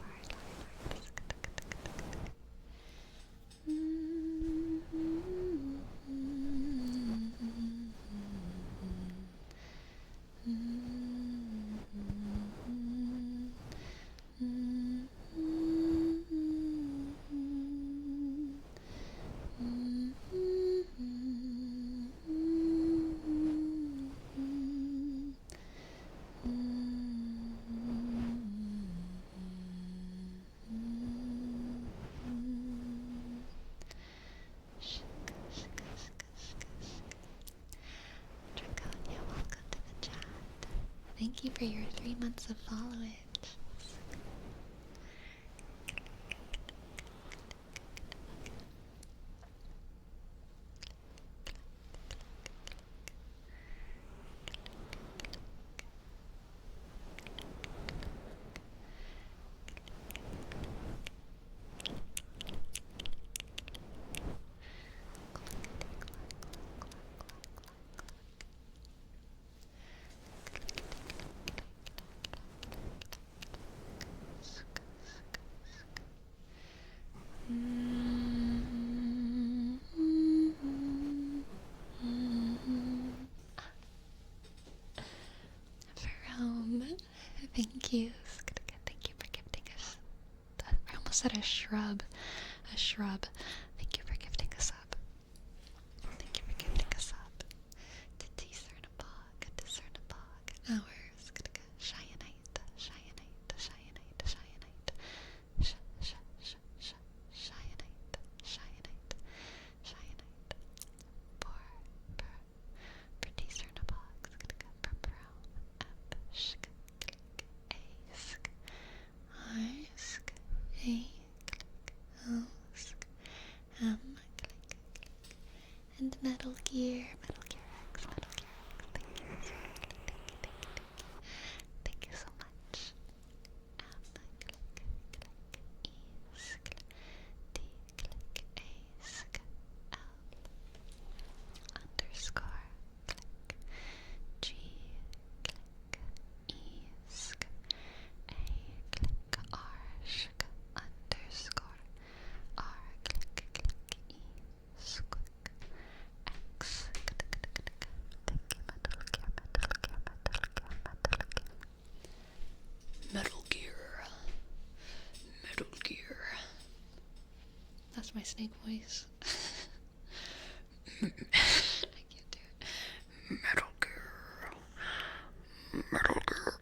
you for your 3 months of followage. Thank you. Thank you for gifting us. I almost said a shrub. A shrub. Thank you for gifting us up. Thank you for gifting us up. To discernabog. Hours. Shionite. Shionite. Shionite. Shionite. Shionite. Shionite. Shionite. For discernabogs. For brown. Shk. Ask. Ask. A. Ask. And Metal Gear. Metal Gear X. Metal Gear X. Thank you so much. Esk. D. Ask. L. Underscore. G. Esk. A. Arsk. Underscore. R. Esk. X. Thank you, Metal Gear. Metal Gear. That's my snake voice. I can't do it. Metal Gear. Metal Gear.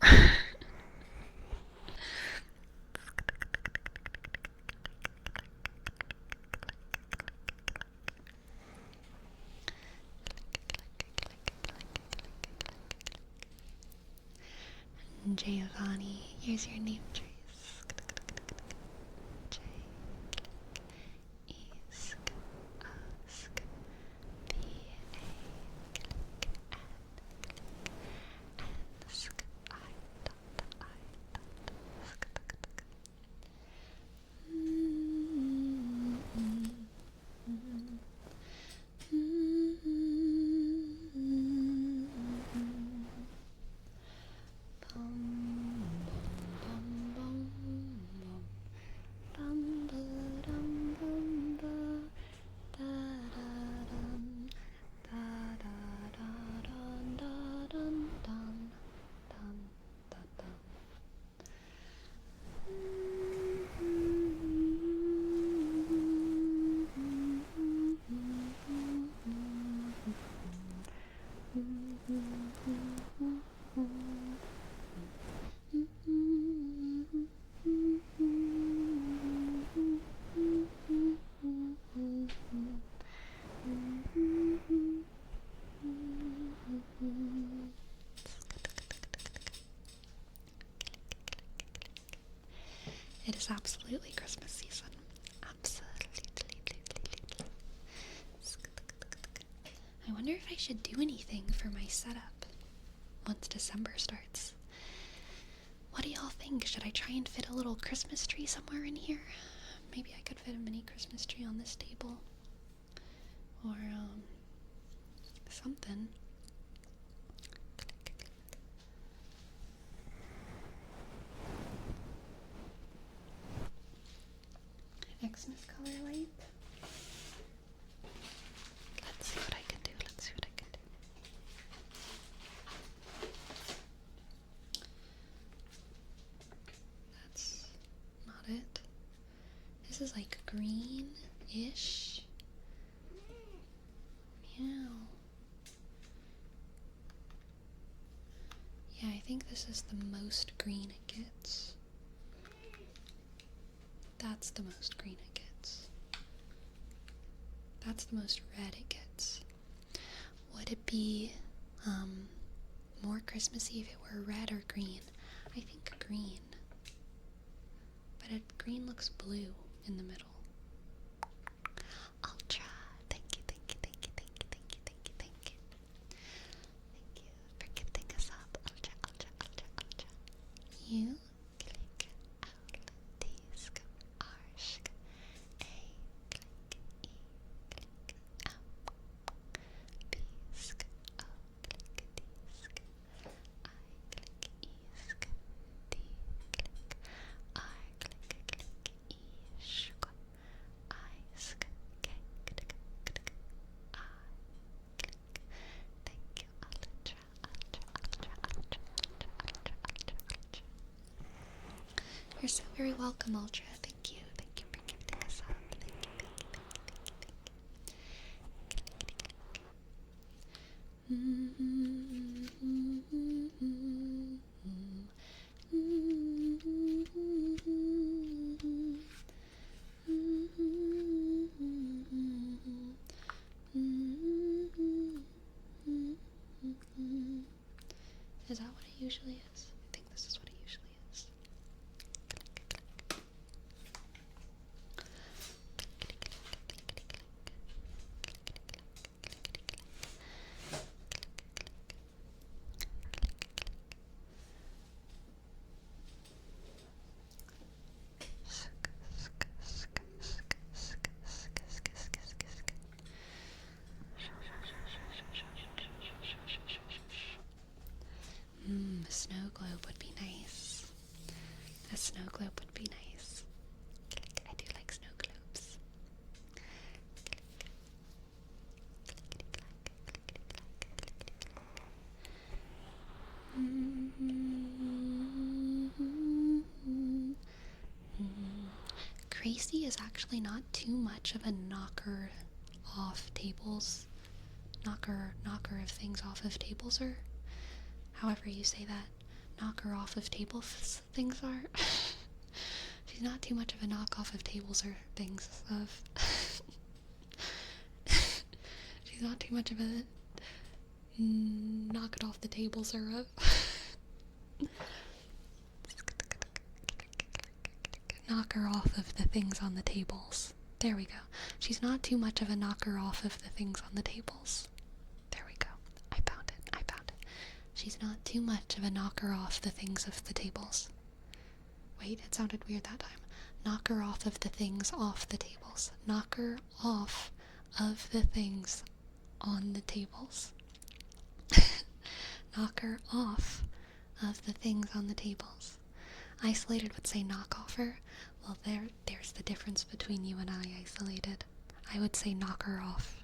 Giovanni, here's your name trace. J. Esk. Usk. B. A. Ensk. I. It is absolutely Christmas season. Absolutely. I wonder if I should do anything for my setup once December starts. What do y'all think? Should I try and fit a little Christmas tree somewhere in here? Maybe I could fit a mini Christmas tree on this table. Or, something. Xmas color light. Let's see what I can do. That's not it. This is like green-ish. Meow. Yeah, I think this is the most green it gets. That's the most green it gets. That's the most red it gets. Would it be More Christmassy if it were red or green. I think green. But green looks blue in the middle. Ultra. Thank you, thank you, thank you, thank you, thank you, thank you, thank you. Thank you for gifting us up. Ultra, ultra, ultra, ultra. You click out, disk, arsk, a click, e click out, bisk, o click, disk, I click, esk, d click, r click, click, ishk, isk, k click, click, I click. Thank you, ultra, ultra, ultra, ultra, ultra, ultra, ultra, ultra. You're so very welcome, Ultra. Thank you. Thank you for gifting us up. Thank you, thank you, thank you, thank you, Is that what it usually is? I think this is what it usually is. A snow globe would be nice. A snow globe would be nice. I do like snow globes. Gracie is actually not too much of a knocker off tables. Knocker of things off of tables, or however you say that. Knocker off of tables things are. She's not too much of a knockoff of tables or things of. She's not too much of a knock it off the tables or of. Knocker off of the things on the tables. There we go. She's not too much of a knocker off of the things on the tables. There we go. I found it. I found it. She's not too much of a knocker off the things of the tables. Wait, it sounded weird that time. Knocker off of the things off the tables. Knocker off of the things on the tables. Knocker off of the things on the tables. Isolated would say knockoffer. Well, there's the difference between you and I, Isolated. I would say knocker off.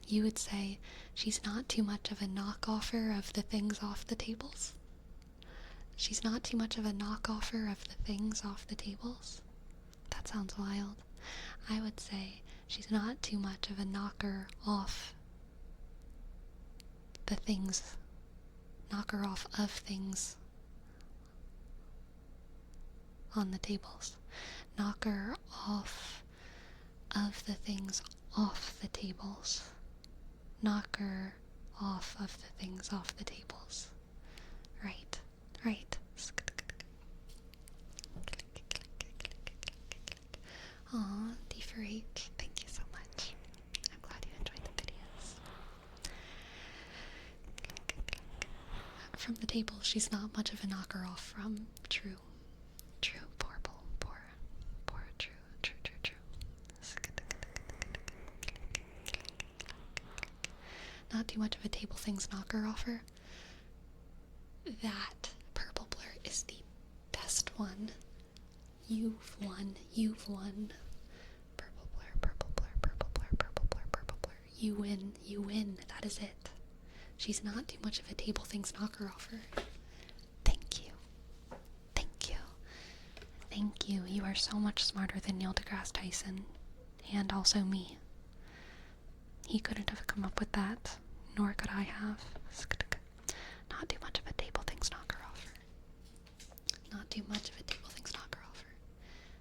You would say she's not too much of a knockoffer of the things off the tables. She's not too much of a knockoffer of the things off the tables. That sounds wild. I would say she's not too much of a knocker off the things. Knocker off of things on the tables. Knocker off of the things off the tables. Knocker off of the things off the tables. Right. Right. Aw, D for H. Thank you so much. I'm glad you enjoyed the videos. From the table, she's not much of a knocker off from. True. True. Poor. True. Not too much of a table things knocker offer. That purple blur is the best one. You've won. Purple blur. You win. That is it. She's not too much of a table things knocker offer. Thank you. You are so much smarter than Neil deGrasse Tyson. And also me. He couldn't have come up with that, nor could I have. Not too much of a table things knocker offer. Not too much of a table things knocker offer.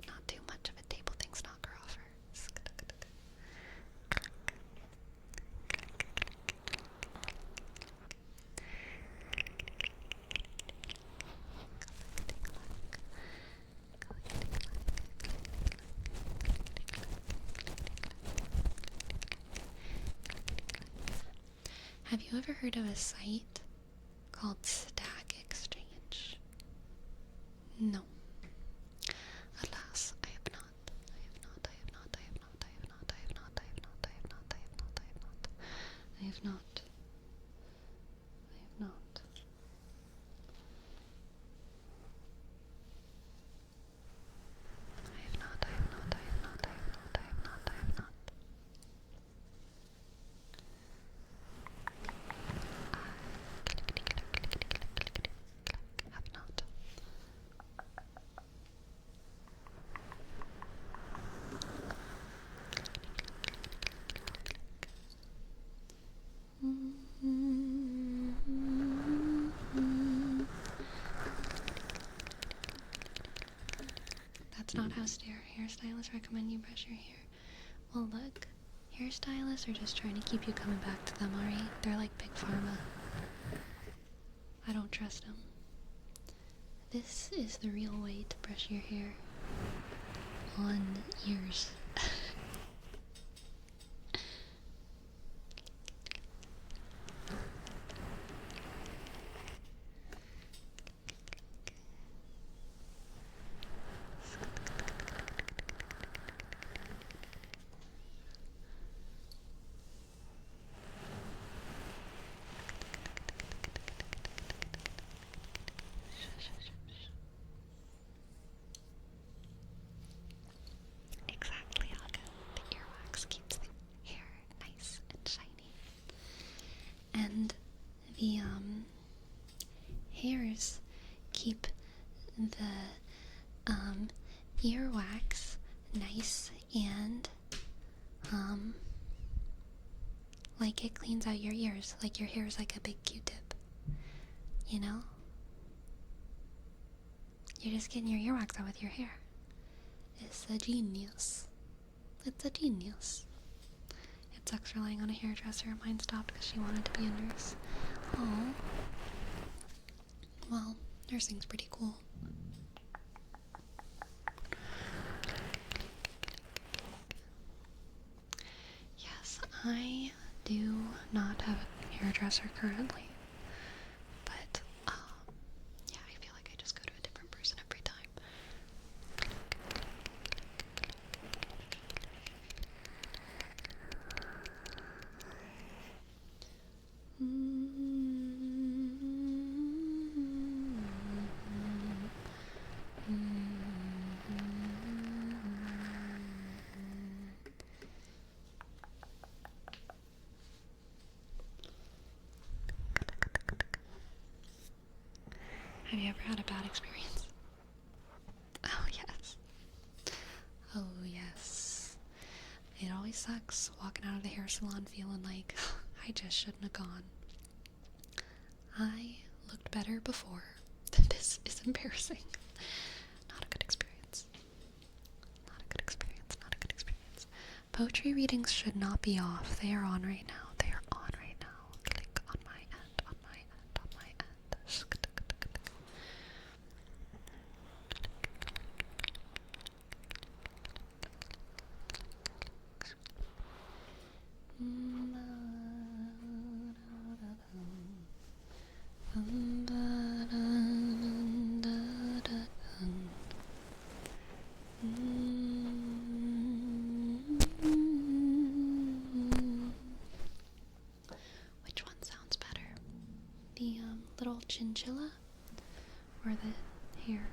Not too much of a table things knocker offer. Have you ever heard of a site called Stack Exchange? No. Alas, I have not. I have not. I have not. I have not. I have not. I have not. I have not. I have not. I have not. I have not. I have not. I have not. I have not. I have not. I have not. I have not. I have not. I have not. Have not. That's not how hairstylists recommend you brush your hair. Well, look, hairstylists are just trying to keep you coming back to them, alright? They're like big pharma. I don't trust them. This is the real way to brush your hair. On ears. Exactly, Aga. The earwax keeps the hair nice and shiny. And the hairs keep the earwax nice and like it cleans out your ears, like your hair is like a big Q-tip, you know? You're just getting your earwax out with your hair. It's a genius. It's a genius. It sucks relying on a hairdresser. Mine stopped because she wanted to be a nurse. Oh. Well, nursing's pretty cool. Yes, I do not have a hairdresser currently. But, yeah, I feel like I just go to a different person every time. Have you ever had a bad experience? Oh, yes. Oh, yes. It always sucks walking out of the hair salon feeling like I just shouldn't have gone. I looked better before. This is embarrassing. Not a good experience. Not a good experience. Not a good experience. Poetry readings should not be off. They are on right now. They are on right now. Click on my end. On my end. On my end. Which one sounds better? The little chinchilla or the hair?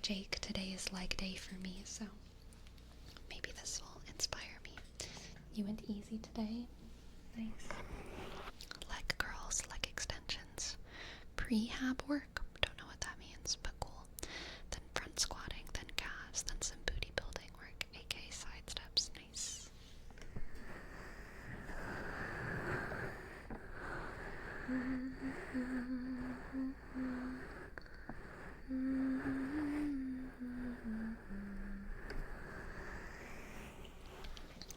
Jake, today is leg day for me, so maybe this will inspire me. You went easy today? Nice. Leg curls, leg extensions. Prehab work, don't know what that means, but cool. Then front squatting, then calves, then some booty building work, aka side steps. Nice.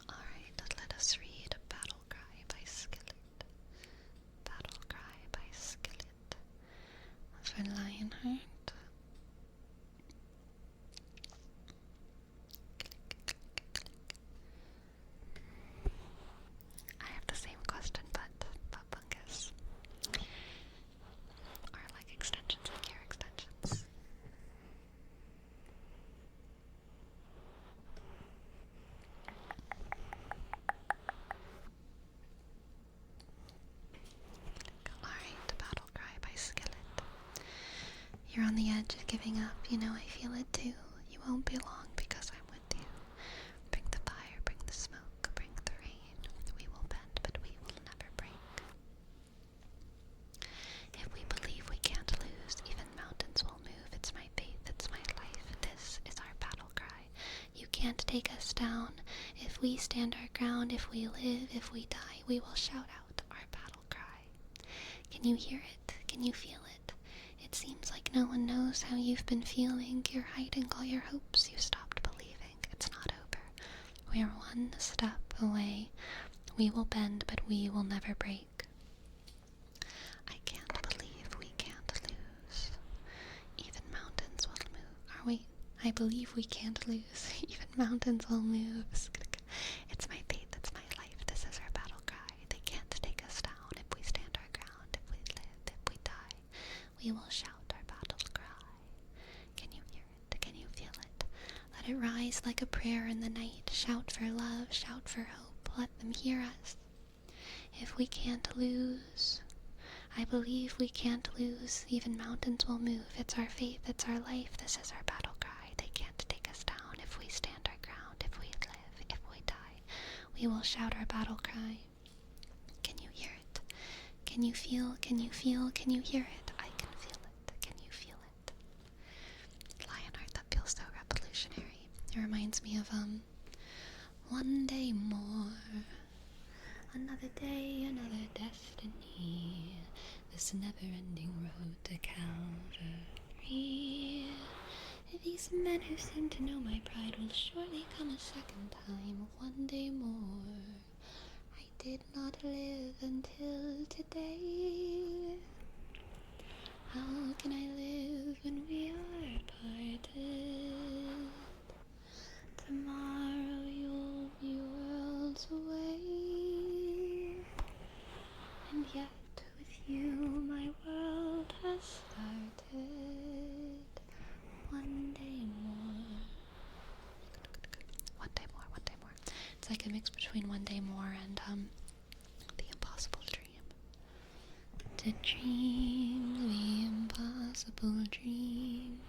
Alright, let us read Battle Cry by Skillet. Battle Cry by Skillet. For Lionheart. I have the same question, but fungus. Are leg extensions like hair extensions? Alright, Battle Cry by Skillet. You're on the edge of giving up, you know I feel it too. You won't be long because I'm with you. Bring the fire, bring the smoke, bring the rain. We will bend, but we will never break. If we believe we can't lose, even mountains will move. It's my faith, it's my life. This is our battle cry. You can't take us down. If we stand our ground, if we live, if we die, we will shout out our battle cry. Can you hear it? Can you feel it? It seems like no one knows how you've been feeling. You're hiding all your hopes. You stopped believing. It's not over. We are one step away. We will bend, but we will never break. I can't believe we can't lose. Even mountains will move. I believe we can't lose. Even mountains will move. It's my faith, it's my life. This is our battle cry. They can't take us down if we stand our ground, if we live, if we die. We will shout our battle cry. Can you hear it? Can you feel it? Let it rise like a prayer in the night. Shout for love, shout for hope. Let them hear us. If we can't lose, I believe we can't lose. Even mountains will move. It's our faith, it's our life. This is our battle cry. They can't take us down if we stand our ground, if we live, if we die. We will shout our battle cry. Can you hear it? Can you feel? Can you feel? Can you hear it? I can feel it. Can you feel it? Lionheart, that feels so revolutionary. It reminds me of, one day more. Another day, another destiny. This never-ending road to Calvary. These men who seem to know my pride will surely come a second time. One day more. I did not live until today. How can I live when we are parted? Tomorrow you'll be worlds away, and yet with you my world has started. One day more. One day more, one day more. It's like a mix between One Day More and The Impossible Dream. To dream the impossible dream.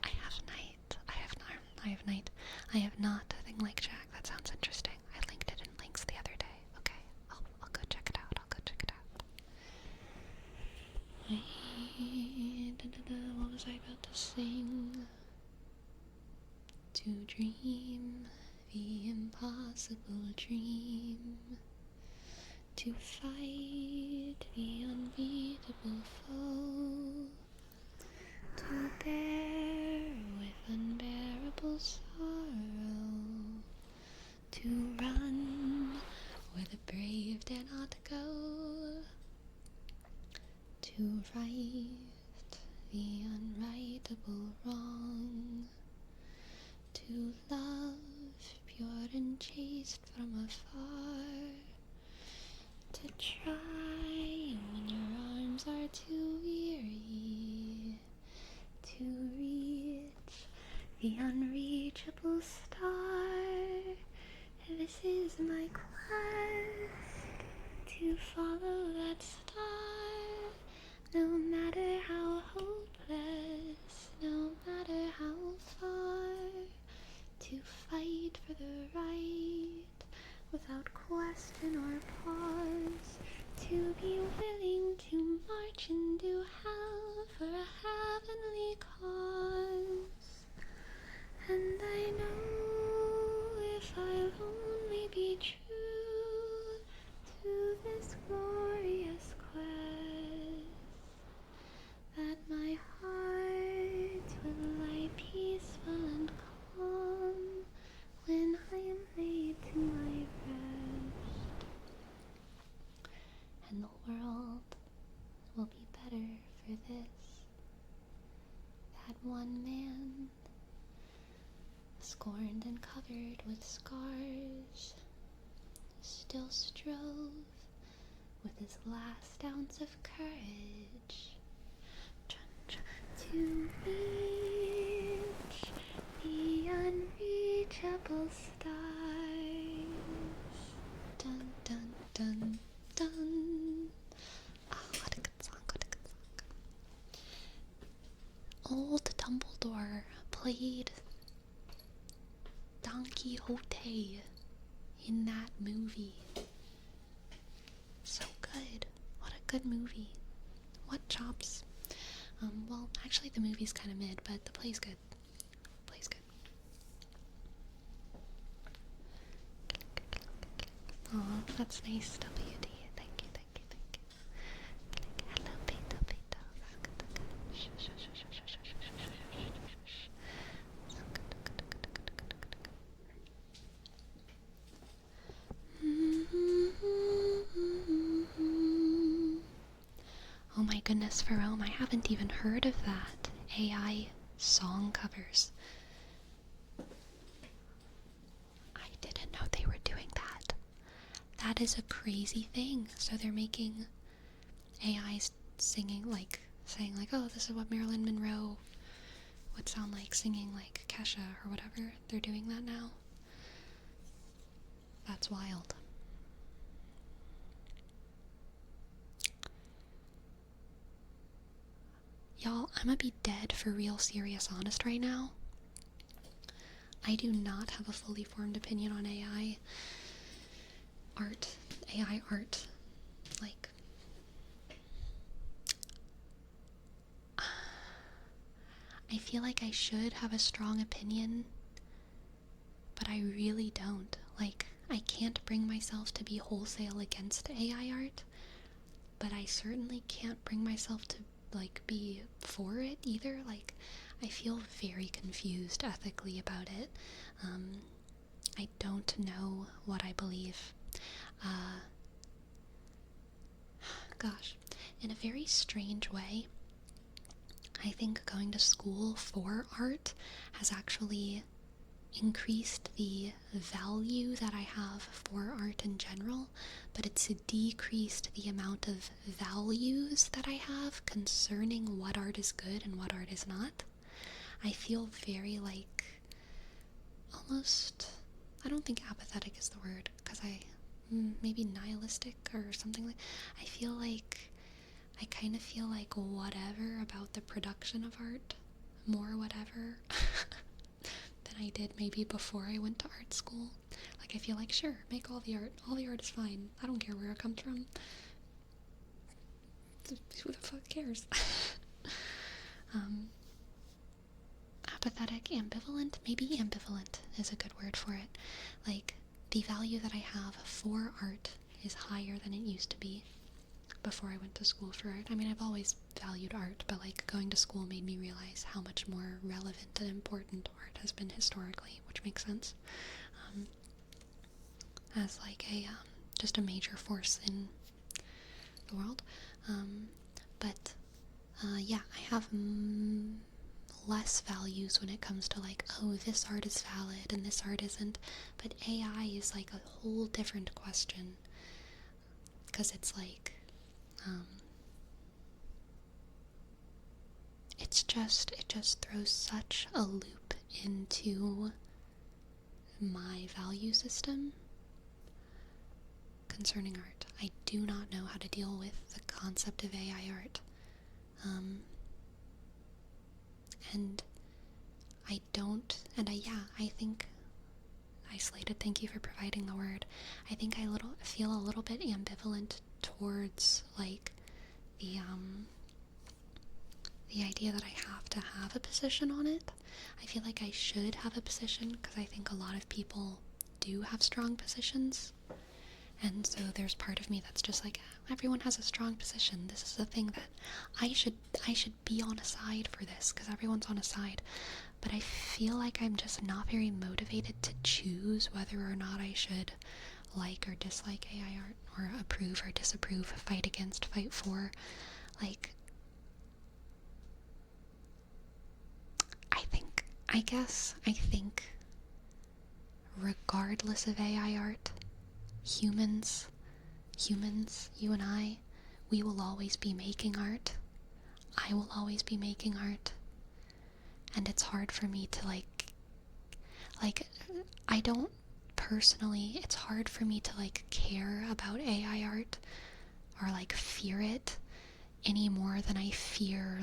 I have night. I have not a thing like Jack. That sounds interesting. I linked it in links the other day. Okay, I'll go check it out. What was I about to sing? To dream the impossible dream. To fight the unbeatable foe. To bear with unbearable sorrow. To run where the brave dare not go. To right the unrightable wrong. To love pure and chaste from afar. To try when your arms are too weary. To reach the unreachable star. This is my quest, to follow that star. No matter how hopeless, no matter how to fight for the right without question or pause, to be willing to march into hell for a heavenly cause. And I know if I'll only be true to this glorious quest, that my heart will lie peaceful and calm when I am laid to my rest, and the world will be better for this. That one man, scorned and covered with scars, still strove with his last ounce of courage to reach the unreachable stars. Dun dun dun dun. Oh, what a good song, what a good song. Old Dumbledore played Don Quixote in that movie. So good. What a good movie. What chops. Well, actually the movie's kind of mid, but the play's good. Play's good. Aw, that's nice, WD. Thank you, thank you, thank you. Hello, Beto, Beto. Oh my goodness, Ferome, I haven't even heard of that. AI song covers. I didn't know they were doing that. That is a crazy thing. So they're making AIs singing, like, saying like, oh, this is what Marilyn Monroe would sound like singing like Kesha or whatever. They're doing that now. That's wild. Y'all, I'm gonna be dead for real serious honest right now. I do not have a fully formed opinion on AI art. Like, I feel like I should have a strong opinion, but I really don't. Like, I can't bring myself to be wholesale against AI art, but I certainly can't bring myself to like be for it either. Like, I feel very confused ethically about it. I don't know what I believe. Gosh, in a very strange way, I think going to school for art has actually increased the value that I have for art in general, but it's decreased the amount of values that I have concerning what art is good and what art is not. I feel very like almost, I don't think apathetic is the word, because maybe nihilistic or something like, I feel like, I kind of feel like whatever about the production of art, more whatever, than I did maybe before I went to art school. Like, I feel like, sure, make all the art is fine, I don't care where it comes from. Who the fuck cares? Apathetic, ambivalent, maybe ambivalent is a good word for it. Like, the value that I have for art is higher than it used to be before I went to school for art. I mean, I've always valued art, but like going to school made me realize how much more relevant and important art has been historically, which makes sense. As like a just a major force in the world. Yeah, I have less values when it comes to like, oh, this art is valid and this art isn't. But AI is like a whole different question, because it's like, it just throws such a loop into my value system concerning art. I do not know how to deal with the concept of AI art. And I think isolated. Thank you for providing the word. I think I feel a little bit ambivalent towards like the idea that I have to have a position on it. I feel like I should have a position because I think a lot of people do have strong positions. And so there's part of me that's just like, everyone has a strong position. This is the thing that I should be on a side for this because everyone's on a side. But I feel like I'm just not very motivated to choose whether or not I should like or dislike AI art, or approve or disapprove, fight against, fight for. Like, I think regardless of AI art, humans, you and I, we will always be making art. I will always be making art. And it's hard for me to I don't personally, it's hard for me to care about AI art or fear it any more than I fear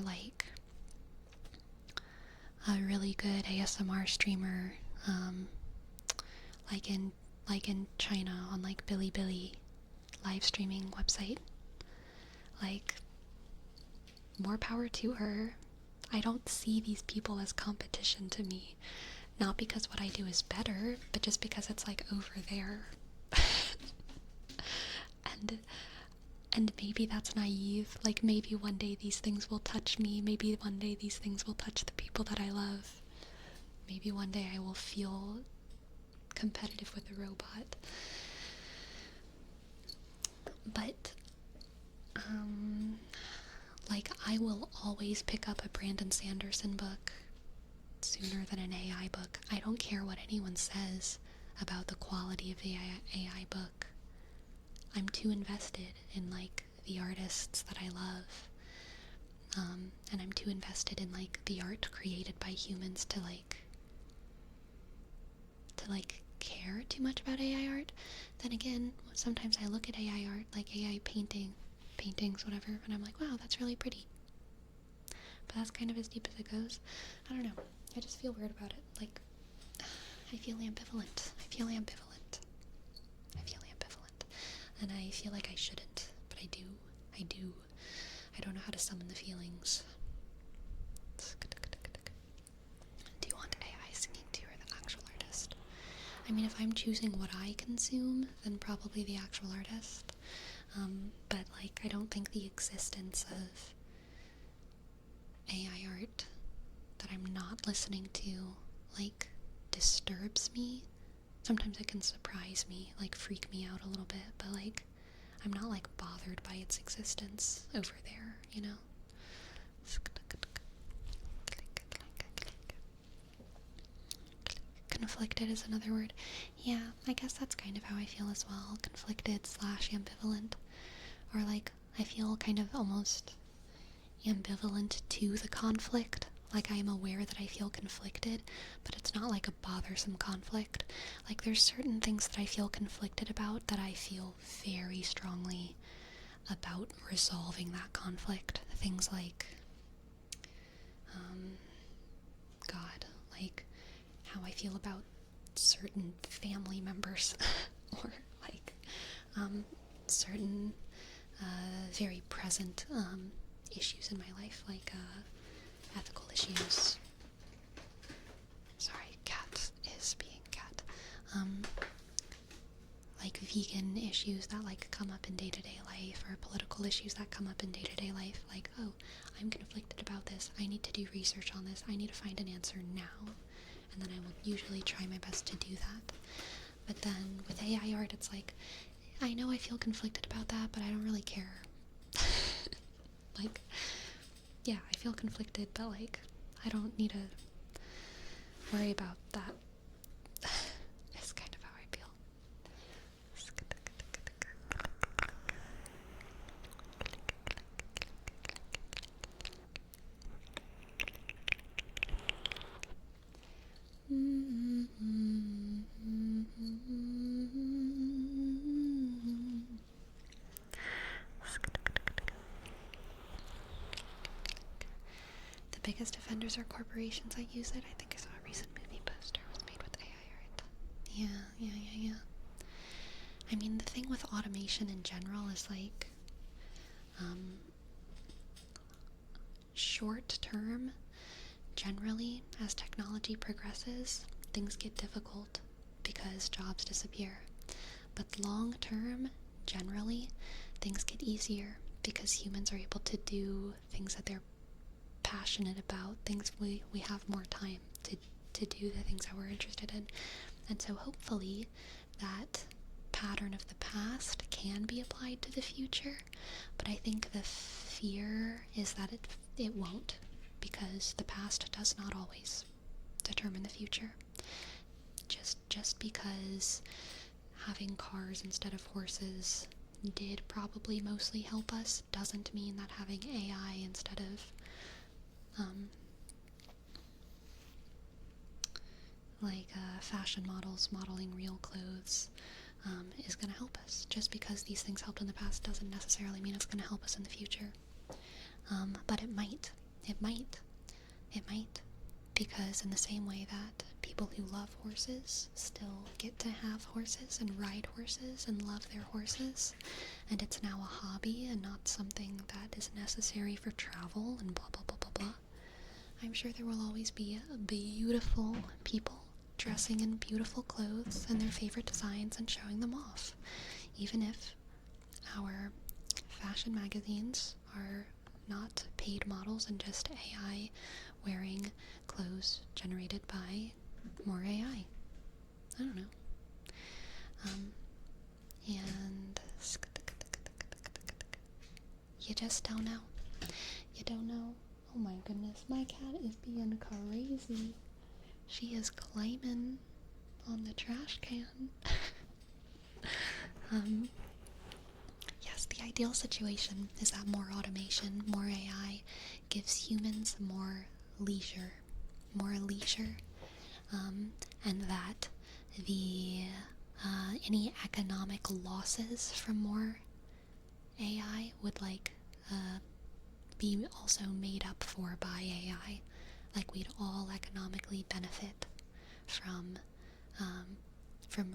a really good ASMR streamer, like in China on Bilibili live streaming website. More power to her. I don't see these people as competition to me. Not because what I do is better, but just because it's over there. and maybe that's naive. Maybe one day these things will touch me. Maybe one day these things will touch the people that I love. Maybe one day I will feel competitive with a robot. But I will always pick up a Brandon Sanderson book sooner than an AI book. I don't care what anyone says about the quality of the AI book. I'm too invested in the artists that I love, and I'm too invested in the art created by humans to care too much about AI art. Then again, sometimes I look at AI art, AI paintings, whatever, and I'm like, wow, that's really pretty. But that's kind of as deep as it goes. I don't know. I just feel weird about it. I feel ambivalent. And I feel like I shouldn't, but I do. I don't know how to summon the feelings. Do you want AI singing to you or the actual artist? I mean, if I'm choosing what I consume, then probably the actual artist. But I don't think the existence of AI art that I'm not listening to disturbs me. Sometimes it can surprise me, freak me out a little bit, but I'm not bothered by its existence over there, you know? Conflicted is another word. Yeah, I guess that's kind of how I feel as well. Conflicted / ambivalent. Or I feel kind of almost ambivalent to the conflict. I am aware that I feel conflicted, but it's not a bothersome conflict. There's certain things that I feel conflicted about that I feel very strongly about resolving that conflict. Things God, how I feel about certain family members, or certain very present issues in my life, ethical issues. Sorry, cat is being cat. Vegan issues that come up in day-to-day life, or political issues that come up in day-to-day life. Oh, I'm conflicted about this. I need to do research on this. I need to find an answer now. And then I will usually try my best to do that. But then with AI art, it's I know I feel conflicted about that, but I don't really care. Yeah, I feel conflicted, but I don't need to worry about that. It's kind of how I feel. The biggest offenders are corporations that use it. I think I saw a recent movie poster was made with AI art. Yeah, yeah, yeah, yeah. I mean, the thing with automation in general is like, um, short term, generally, as technology progresses, things get difficult because jobs disappear. But long term, generally, things get easier because humans are able to do things that they're passionate about, things we have more time to do the things that we're interested in. And so hopefully that pattern of the past can be applied to the future, but I think the fear is that it won't, because the past does not always determine the future. Just because having cars instead of horses did probably mostly help us doesn't mean that having AI instead of fashion models modeling real clothes is going to help us. Just because these things helped in the past doesn't necessarily mean it's going to help us in the future. But it might. It might. It might. Because in the same way that people who love horses still get to have horses and ride horses and love their horses, and it's now a hobby and not something that is necessary for travel and blah blah blah blah blah, I'm sure there will always be beautiful people dressing in beautiful clothes and their favorite designs and showing them off. Even if our fashion magazines are not paid models and just AI wearing clothes generated by more AI. I don't know. And you just don't know. You don't know. Oh my goodness, my cat is being crazy. She is climbing on the trash can. Yes, the ideal situation is that more automation, more AI gives humans more leisure, and that the any economic losses from more AI would be also made up for by AI. Like, we'd all economically benefit from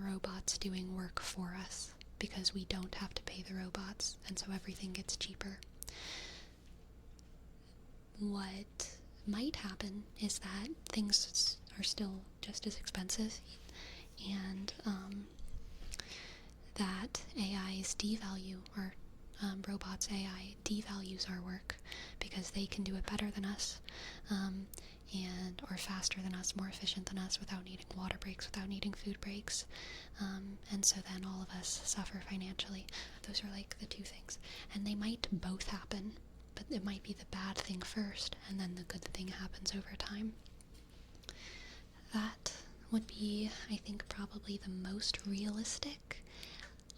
robots doing work for us because we don't have to pay the robots, and so everything gets cheaper. What might happen is that things are still just as expensive, and that AI's devalue, or robots' AI devalues our work because they can do it better than us, or faster than us, more efficient than us, without needing water breaks, without needing food breaks, and so then all of us suffer financially. Those are like the two things, and they might both happen, but it might be the bad thing first, and then the good thing happens over time. That would be, I think, probably the most realistic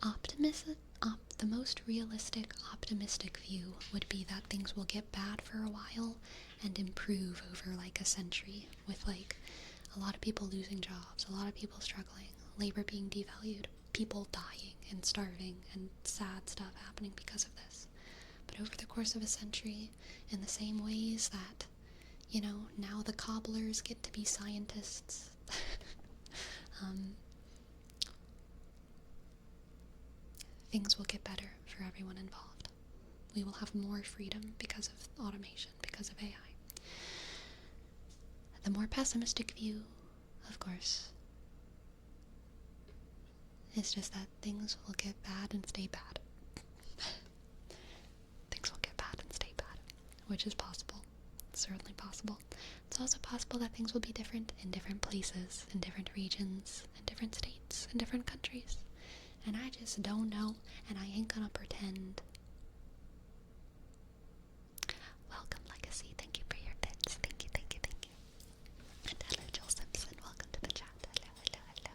optimistic view would be that things will get bad for a while and improve over like a century, with like a lot of people losing jobs, a lot of people struggling, labor being devalued, people dying and starving, and sad stuff happening because of this. But over the course of a century, in the same ways that, now the cobblers get to be scientists, things will get better for everyone involved. We will have more freedom because of automation, because of AI. The more pessimistic view, of course, is just that things will get bad and stay bad. Things will get bad and stay bad, which is possible. It's certainly possible. It's also possible that things will be different in different places, in different regions, in different states, in different countries. And I just don't know, and I ain't gonna pretend. Welcome, Legacy. Thank you for your bits. Thank you, thank you, thank you. And hello, Joel Simpson. Welcome to the chat. Hello, hello, hello.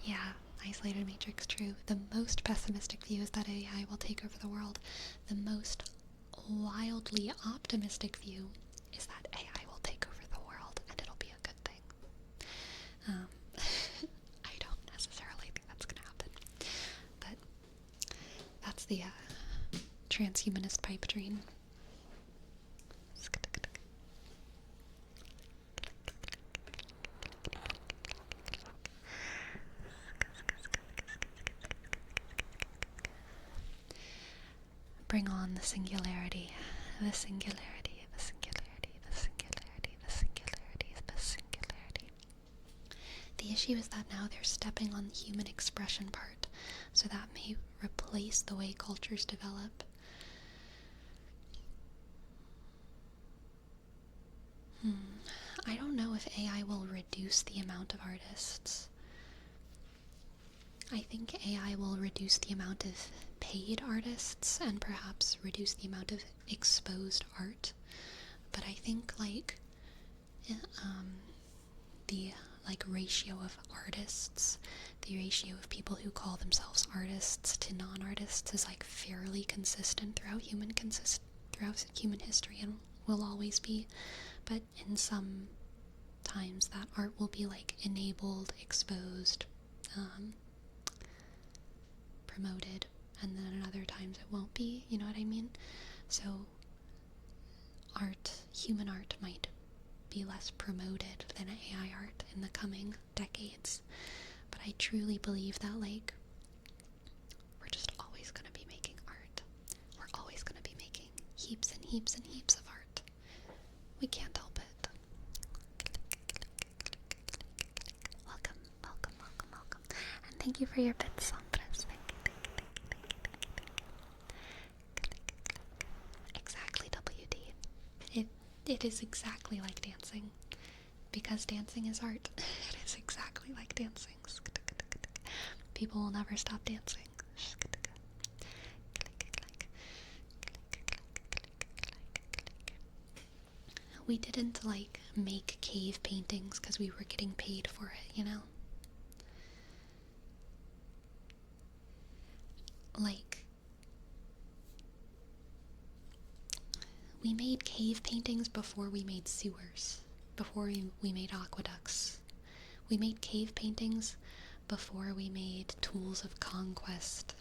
Yeah, isolated matrix, true. The most pessimistic view is that AI will take over the world. The most wildly optimistic view is that AI will take over the world, and it'll be a good thing. I don't necessarily think that's going to happen, but that's the transhumanist pipe dream. bring on the singularity, the singularity, the singularity, the singularity, the singularity, the singularity. The issue is that now they're stepping on the human expression part, so that may replace the way cultures develop. I don't know if AI will reduce the amount of artists. I think AI will reduce the amount of paid artists and perhaps reduce the amount of exposed art. But I think the ratio of artists, the ratio of people who call themselves artists to non-artists is like fairly consistent throughout human history and will always be. But in some times that art will be like enabled, exposed, promoted, and then in other times it won't be, you know what I mean? So human art might be less promoted than AI art in the coming decades. But I truly believe that we're just always going to be making art. We're always going to be making heaps and heaps and heaps of art. We can't help it. Welcome, welcome, welcome, welcome. And thank you for your bits, Sombras. Exactly, WD. It is exactly like dancing. Because dancing is art. It is exactly like dancing. People will never stop dancing. We didn't make cave paintings because we were getting paid for it, you know? We made cave paintings before we made sewers, before we made aqueducts. We made cave paintings before we made tools of conquest.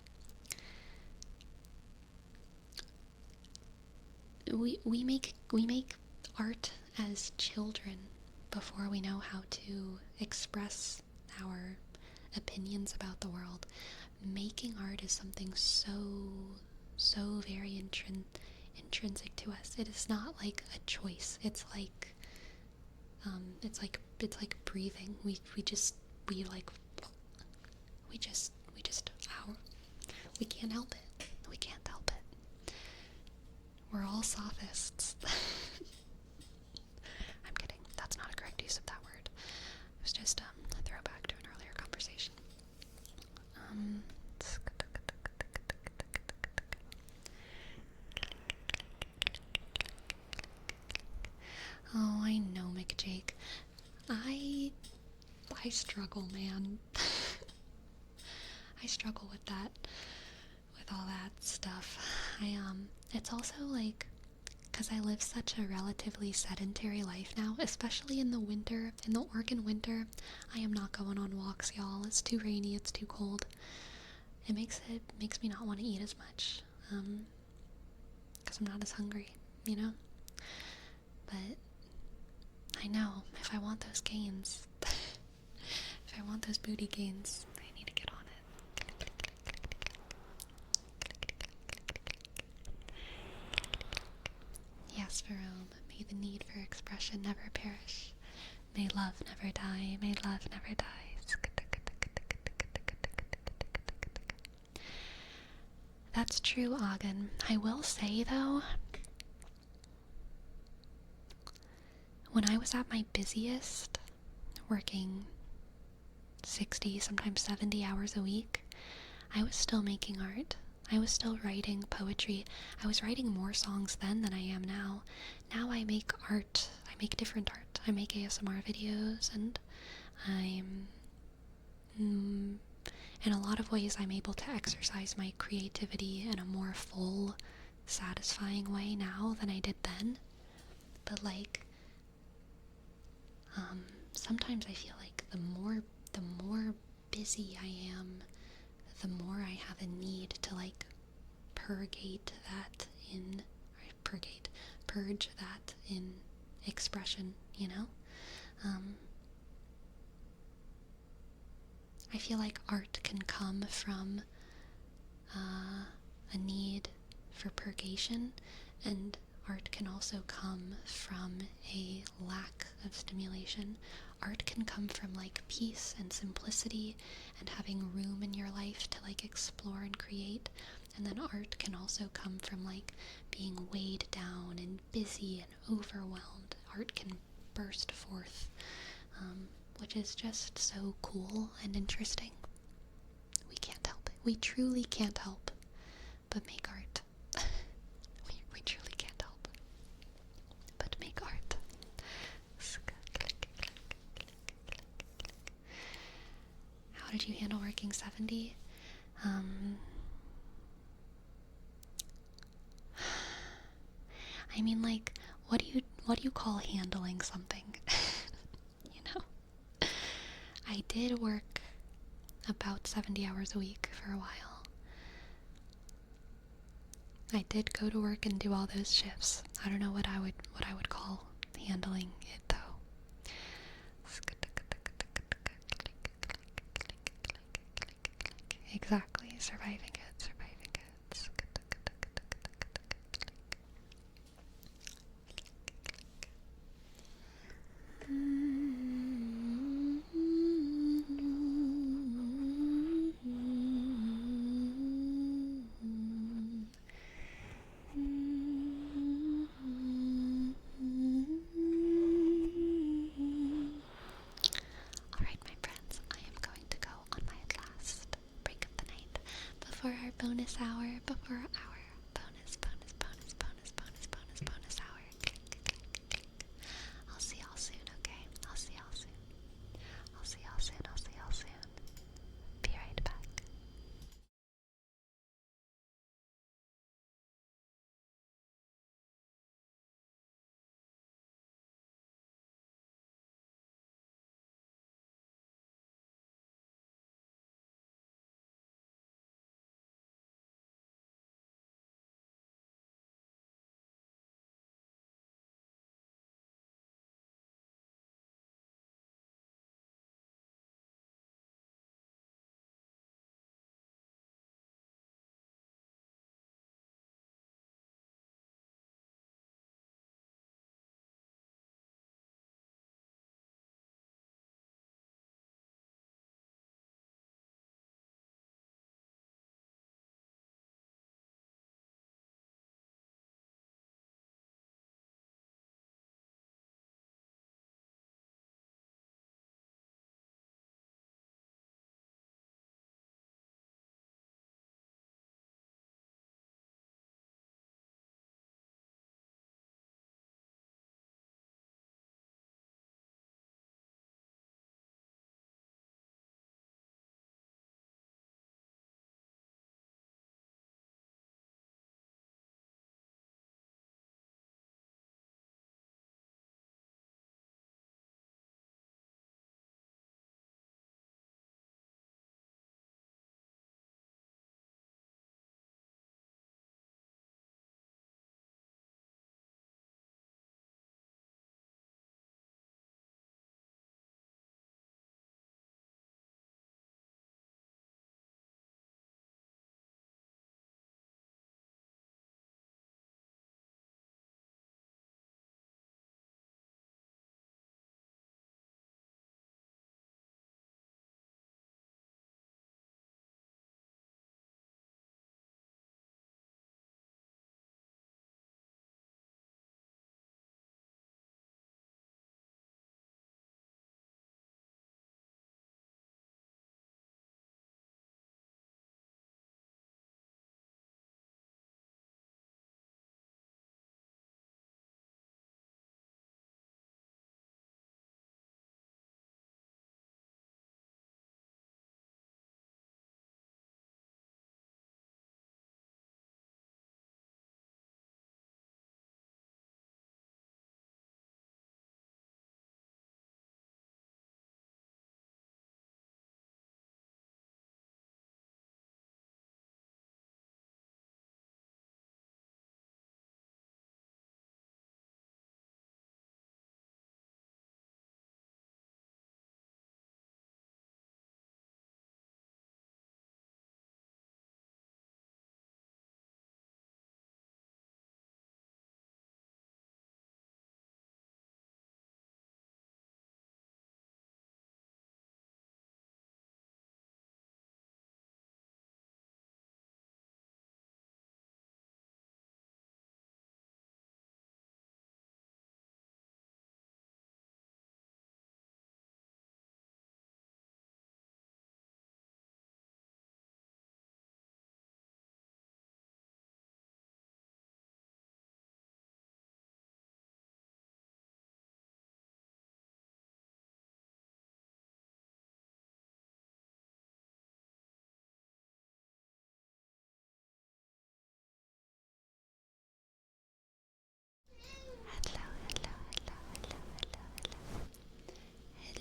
We make art as children before we know how to express our opinions about the world. Making art is something so very intrinsic to us. It is not like a choice. It's like breathing. We can't help it. We can't help it. We're all sophists. I'm kidding. That's not a correct use of that word. It was just a throwback to an earlier conversation. Oh, I know, McJake. I struggle, man. I struggle with all that stuff. It's also because I live such a relatively sedentary life now, especially in the winter, in the Oregon winter, I am not going on walks, y'all. It's too rainy, it's too cold. It makes me not want to eat as much, because I'm not as hungry, you know? But I know, if I want those gains, if I want those booty gains, I need to get on it. Yes, Jerome, may the need for expression never perish. May love never die, may love never die. That's true, Ogden. I will say, though, when I was at my busiest, working 60, sometimes 70 hours a week, I was still making art. I was still writing poetry. I was writing more songs then than I am now. Now I make art. I make different art. I make ASMR videos, and in a lot of ways I'm able to exercise my creativity in a more full, satisfying way now than I did then. But sometimes I feel like the more busy I am, the more I have a need to purge that in expression, you know? I feel like art can come from a need for purgation, and art can also come from a lack of stimulation. Art can come from like peace and simplicity and having room in your life to like explore and create. And then art can also come from like being weighed down and busy and overwhelmed. Art can burst forth, which is just so cool and interesting. We can't help it. We truly can't help but make art. we truly can't help but make art. How did you handle working 70? I mean, like, what do you call handling something? You know? I did work about 70 hours a week for a while. I did go to work and do all those shifts. I don't know what I would call handling it though. Exactly, surviving it. Alright, my friends, I am going to go on my last break of the night before our bonus hour, before our bonus hour. I'll see y'all soon, okay? I'll see y'all soon. Be right back.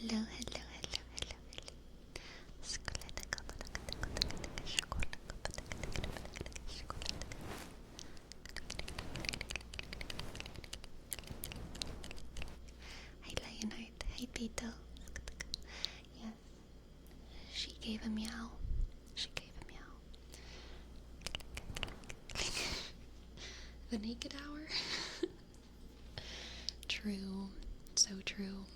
hello, hello, hello, hello, hello. Hi, Lionheart. Hi, Tito. Yes, she gave a meow. She gave a meow. The naked hour? True. So true.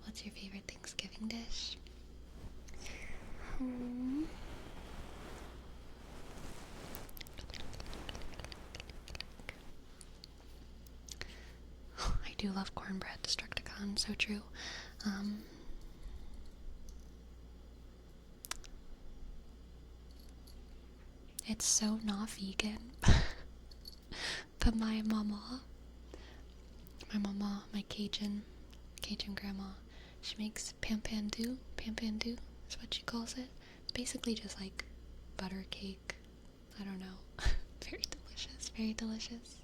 What's your favorite Thanksgiving dish? I do love cornbread, Destructicon, so true. It's so not vegan. But my mama, my Cajun grandma, she makes pampandu. Pampandu is what she calls it. It's basically just like butter cake. I don't know. Very delicious, very delicious.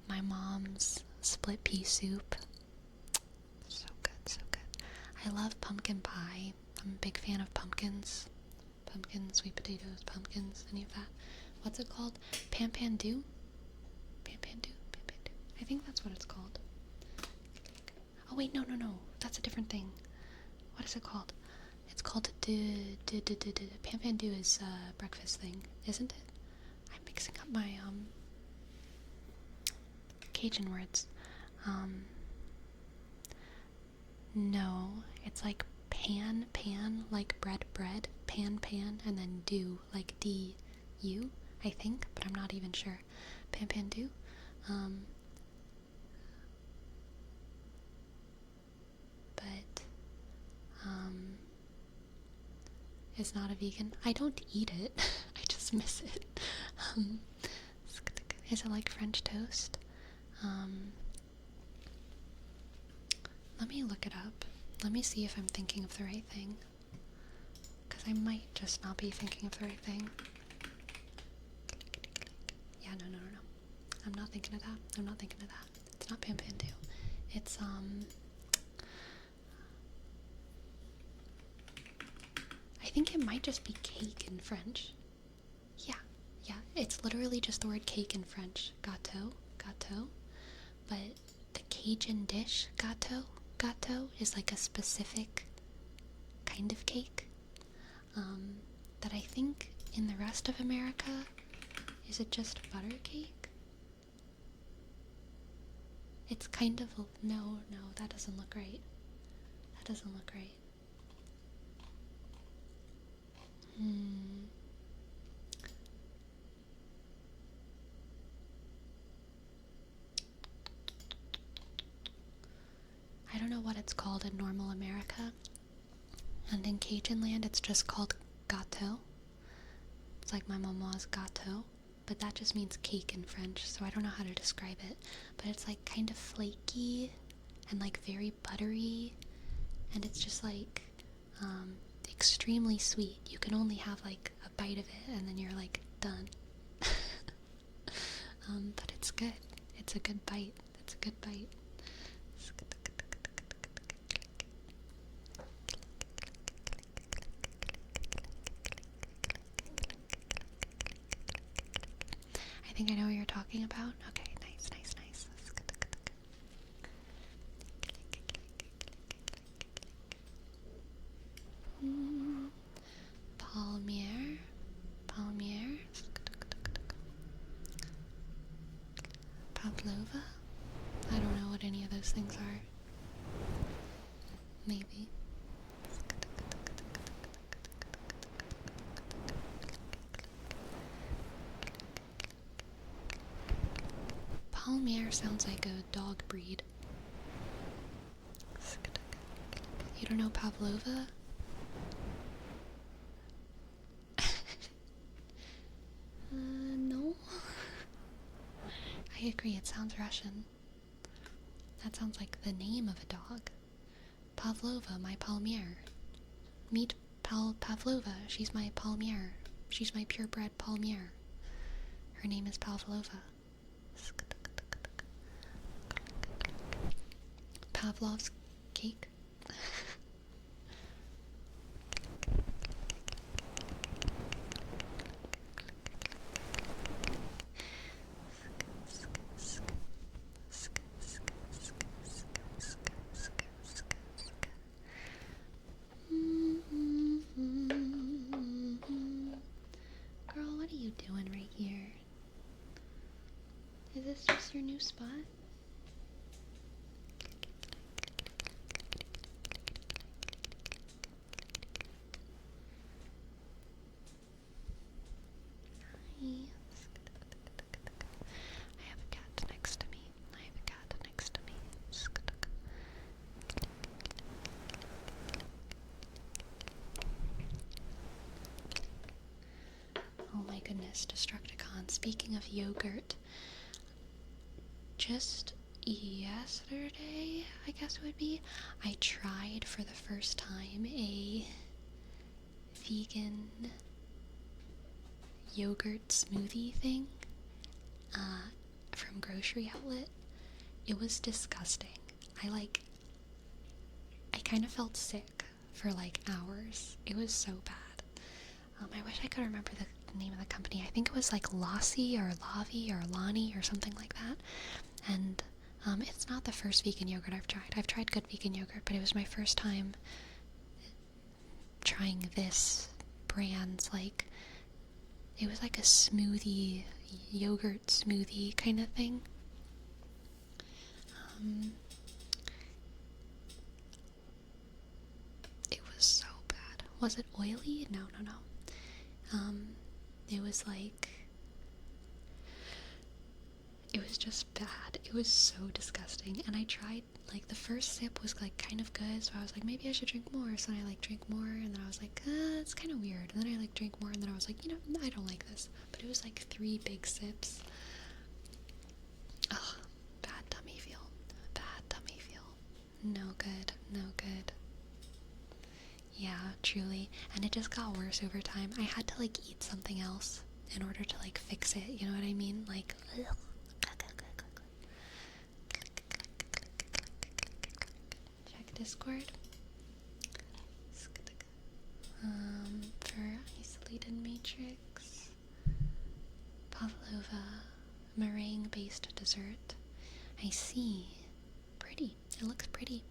My mom's split pea soup. So good, so good. I love pumpkin pie. I'm a big fan of pumpkins. Pumpkins, sweet potatoes, pumpkins, any of that. What's it called? Pampandu? Pampandu? I think that's what it's called. Oh wait, no. That's a different thing. What is it called? It's called Pampandu is a breakfast thing, isn't it? I'm mixing up my Cajun words. No, it's like pan, like bread, pan, and then do, like D-U, I think, but I'm not even sure. Pampandu. But is not a vegan. I don't eat it. I just miss it. Is it like French toast? Let me look it up. Let me see if I'm thinking of the right thing. Because I might just not be thinking of the right thing. Yeah, no. I'm not thinking of that. It's not pampandu. It's, I think it might just be cake in French. Yeah. It's literally just the word cake in French. Gâteau. But the Cajun dish, gâteau is like a specific kind of cake. That I think in the rest of America, is it just butter cake? It's kind of, no, that doesn't look right. I don't know what it's called in normal America. And in Cajun land, it's just called gâteau. It's like my mama's gâteau. But that just means cake in French, so I don't know how to describe it. But it's like kind of flaky and like very buttery. And it's just like extremely sweet. You can only have like a bite of it and then you're like done. But it's good. It's a good bite. I think I know what you're talking about. Okay, nice. those things are. Maybe. Palmier sounds like a dog breed. You don't know Pavlova? No. I agree, it sounds Russian. That sounds like the name of a dog. Pavlova, my Palmier. Meet Pavlova, she's my Palmier. She's my purebred Palmier. Her name is Pavlova. Pavlov's cake. Girl, what are you doing right here? Is this just your new spot? I have a cat next to me. Oh my goodness, Destructicon. Speaking of yogurt, just yesterday, I guess it would be, I tried for the first time a vegan yogurt smoothie thing from Grocery Outlet. It was disgusting. I kind of felt sick for like hours. It was so bad. I wish I could remember the name of the company. I think it was like Lassi or Lavi or Lani or something like that. And it's not the first vegan yogurt I've tried. I've tried good vegan yogurt, but it was my first time trying this brand's, like, it was like a smoothie, yogurt smoothie kind of thing. It was so bad. Was it oily? No. It was like, it was just bad. It was so disgusting. And I tried, like, the first sip was like kind of good, so I was like, maybe I should drink more. So then I like drank more, and then I was like, it's kind of weird. And then I like drank more, and then I was like, I don't like this. But it was like 3 big sips. Ugh, bad tummy feel. No good. Yeah, truly. And it just got worse over time. I had to like eat something else in order to like fix it, you know what I mean? Like, ugh. Check Discord. For isolated matrix, pavlova, meringue based dessert. I see. Pretty. It looks pretty.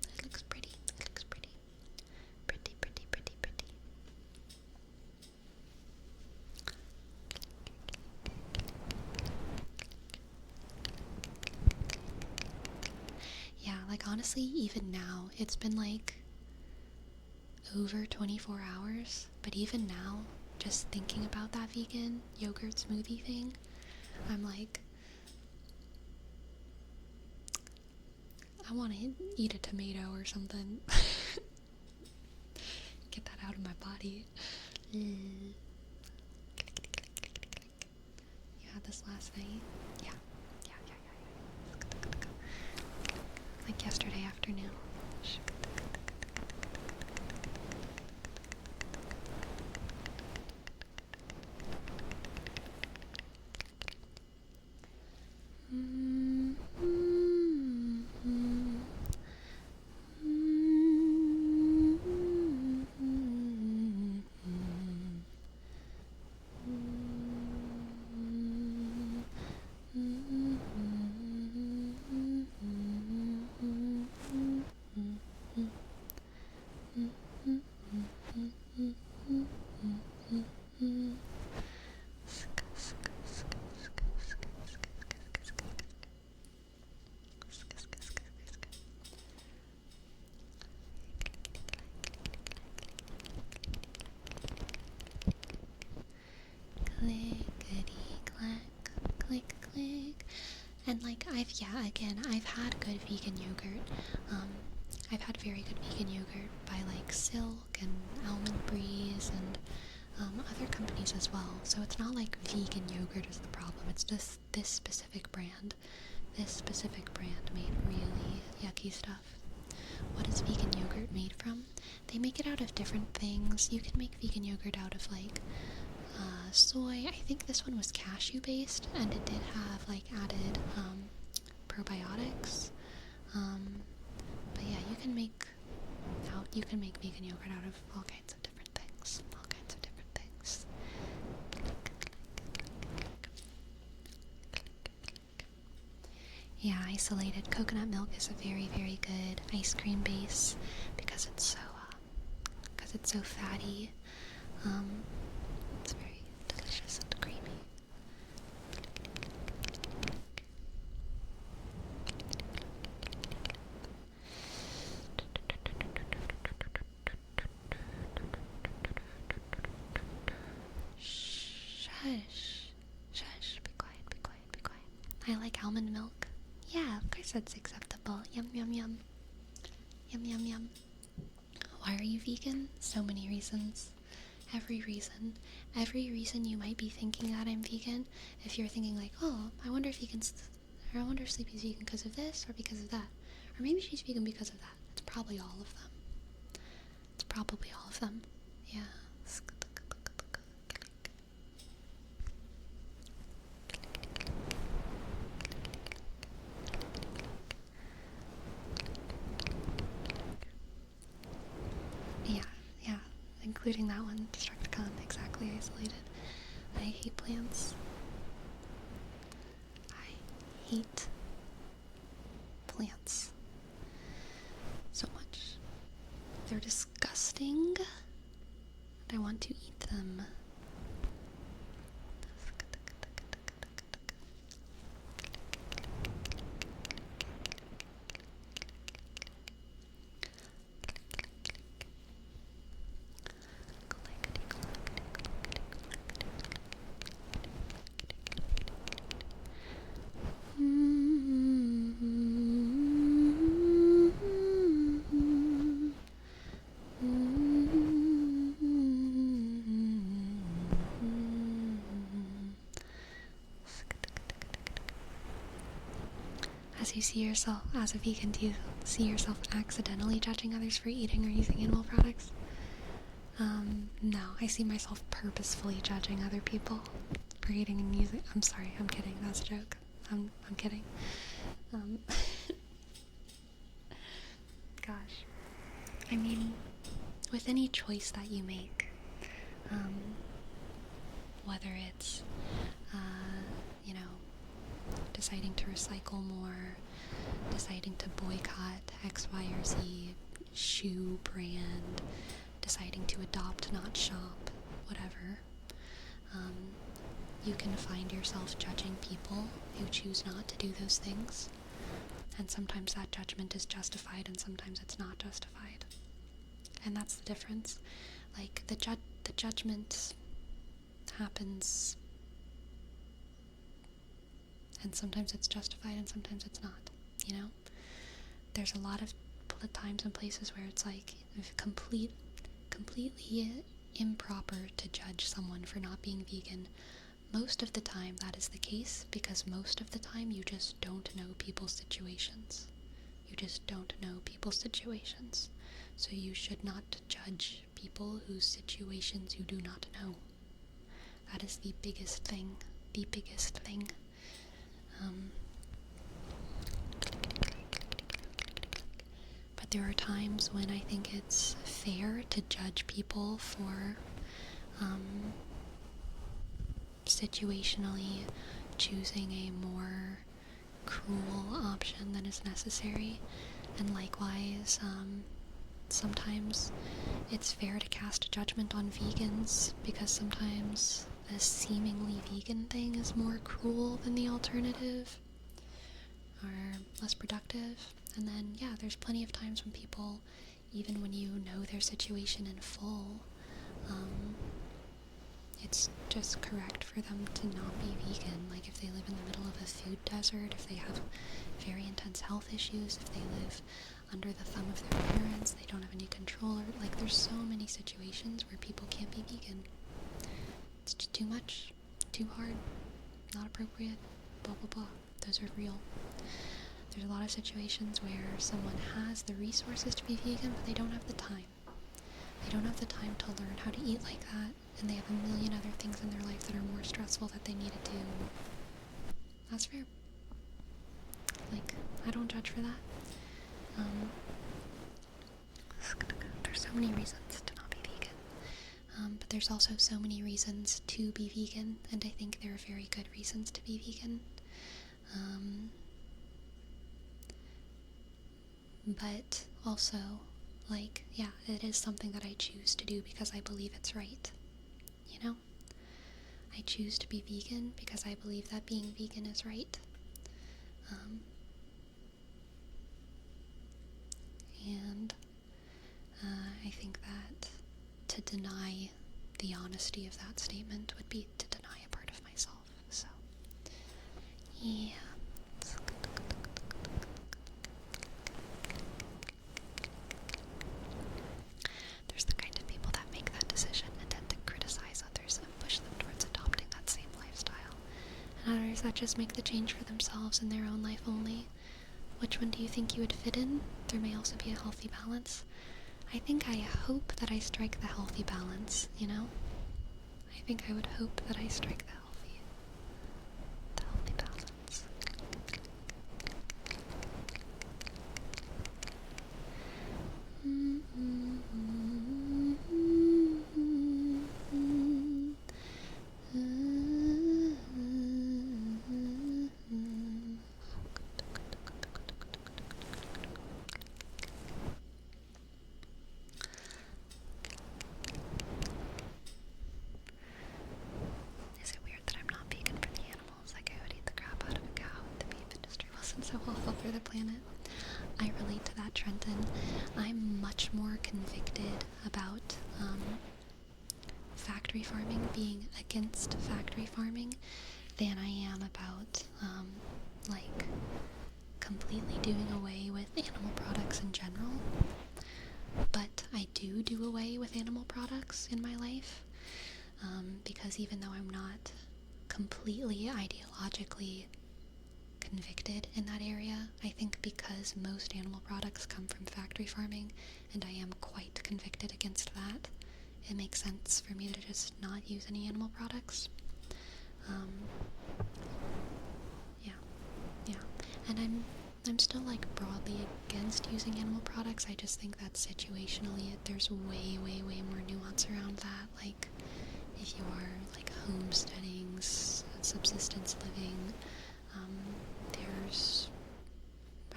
Pretty. Yeah, like honestly, even now, it's been like over 24 hours, but even now, just thinking about that vegan yogurt smoothie thing, I'm like, I want to eat a tomato or something. Get that out of my body. You had this last night? Yeah. Like yesterday afternoon. I've had good vegan yogurt. I've had very good vegan yogurt by like Silk and Almond Breeze and other companies as well. So it's not like vegan yogurt is the problem. It's just this specific brand. This specific brand made really yucky stuff. What is vegan yogurt made from? They make it out of different things. You can make vegan yogurt out of like soy. I think this one was cashew based, and it did have like added probiotics. But yeah, you can make vegan yogurt out of all kinds of different things. All kinds of different things. Yeah, isolated coconut milk is a very, very good ice cream base because it's so fatty. It's very delicious and creamy. Shush, be quiet, be quiet, be quiet. I like almond milk. Yeah, of course that's acceptable. Yum, yum, yum. Yum, yum, yum. Why are you vegan? So many reasons. Every reason you might be thinking that I'm vegan. If you're thinking like, oh, I wonder if Sleepy's vegan because of this or because of that. Or maybe she's vegan because of that. It's probably all of them. It's probably all of them. Yeah. Yeah, including that one, Destructicon, exactly isolated. I hate plants. I hate plants so much. They're disgusting, and I want to eat them. As you see yourself, as a vegan, do you see yourself accidentally judging others for eating or using animal products? No, I see myself purposefully judging other people for eating and using. I'm sorry, I'm kidding. That's a joke. I'm kidding. Gosh, I mean, with any choice that you make, whether it's, deciding to recycle more, deciding to boycott X, Y, or Z shoe brand, deciding to adopt, not shop, whatever, you can find yourself judging people who choose not to do those things. And sometimes that judgment is justified and sometimes it's not justified. And that's the difference. Like, the judgment happens, and sometimes it's justified and sometimes it's not, There's a lot of times and places where it's like completely improper to judge someone for not being vegan. Most of the time that is the case because most of the time you just don't know people's situations. You just don't know people's situations. So you should not judge people whose situations you do not know. That is the biggest thing. The biggest thing. But there are times when I think it's fair to judge people for situationally choosing a more cruel option than is necessary. And likewise, sometimes it's fair to cast a judgment on vegans because sometimes the seemingly vegan thing is more cruel than the alternative or less productive. And then, yeah, there's plenty of times when people, even when you know their situation in full, it's just correct for them to not be vegan. Like, if they live in the middle of a food desert, if they have very intense health issues, if they live under the thumb of their parents, they don't have any control, or, like, there's so many situations where people can't be vegan. It's just too much, too hard, not appropriate, blah blah blah. Those are real. There's a lot of situations where someone has the resources to be vegan, but they don't have the time. They don't have the time to learn how to eat like that, and they have a million other things in their life that are more stressful that they need to do. That's fair. Like, I don't judge for that. There's so many reasons to not be vegan. But there's also so many reasons to be vegan, and I think there are very good reasons to be vegan. But also, like, yeah, it is something that I choose to do because I believe it's right. You know? I choose to be vegan because I believe that being vegan is right. And I think that to deny the honesty of that statement would be to deny a part of myself. So, yeah. There's the kind of people that make that decision and tend to criticize others and push them towards adopting that same lifestyle. And others that just make the change for themselves in their own life only. Which one do you think you would fit in? There may also be a healthy balance. I think I hope that I strike the healthy balance, you know? I think I would hope that I strike the healthy balance. Is it weird that I'm not vegan for the animals? Like, I would eat the crap out of a cow if the beef industry wasn't so awful for the planet. I relate to that, Trenton. I'm much more convicted about factory farming, being against factory farming, than I am about, like, completely doing away with animal products in general. But I do away with animal products in my life, because even though I'm not completely ideologically convicted in that area, I think because most animal products come from factory farming, and I am quite convicted against that, it makes sense for me to just not use any animal products. Yeah. And I'm still, like, broadly against using animal products. I just think that situationally there's way more nuance around that. Like, if you are, like, homesteading, subsistence living,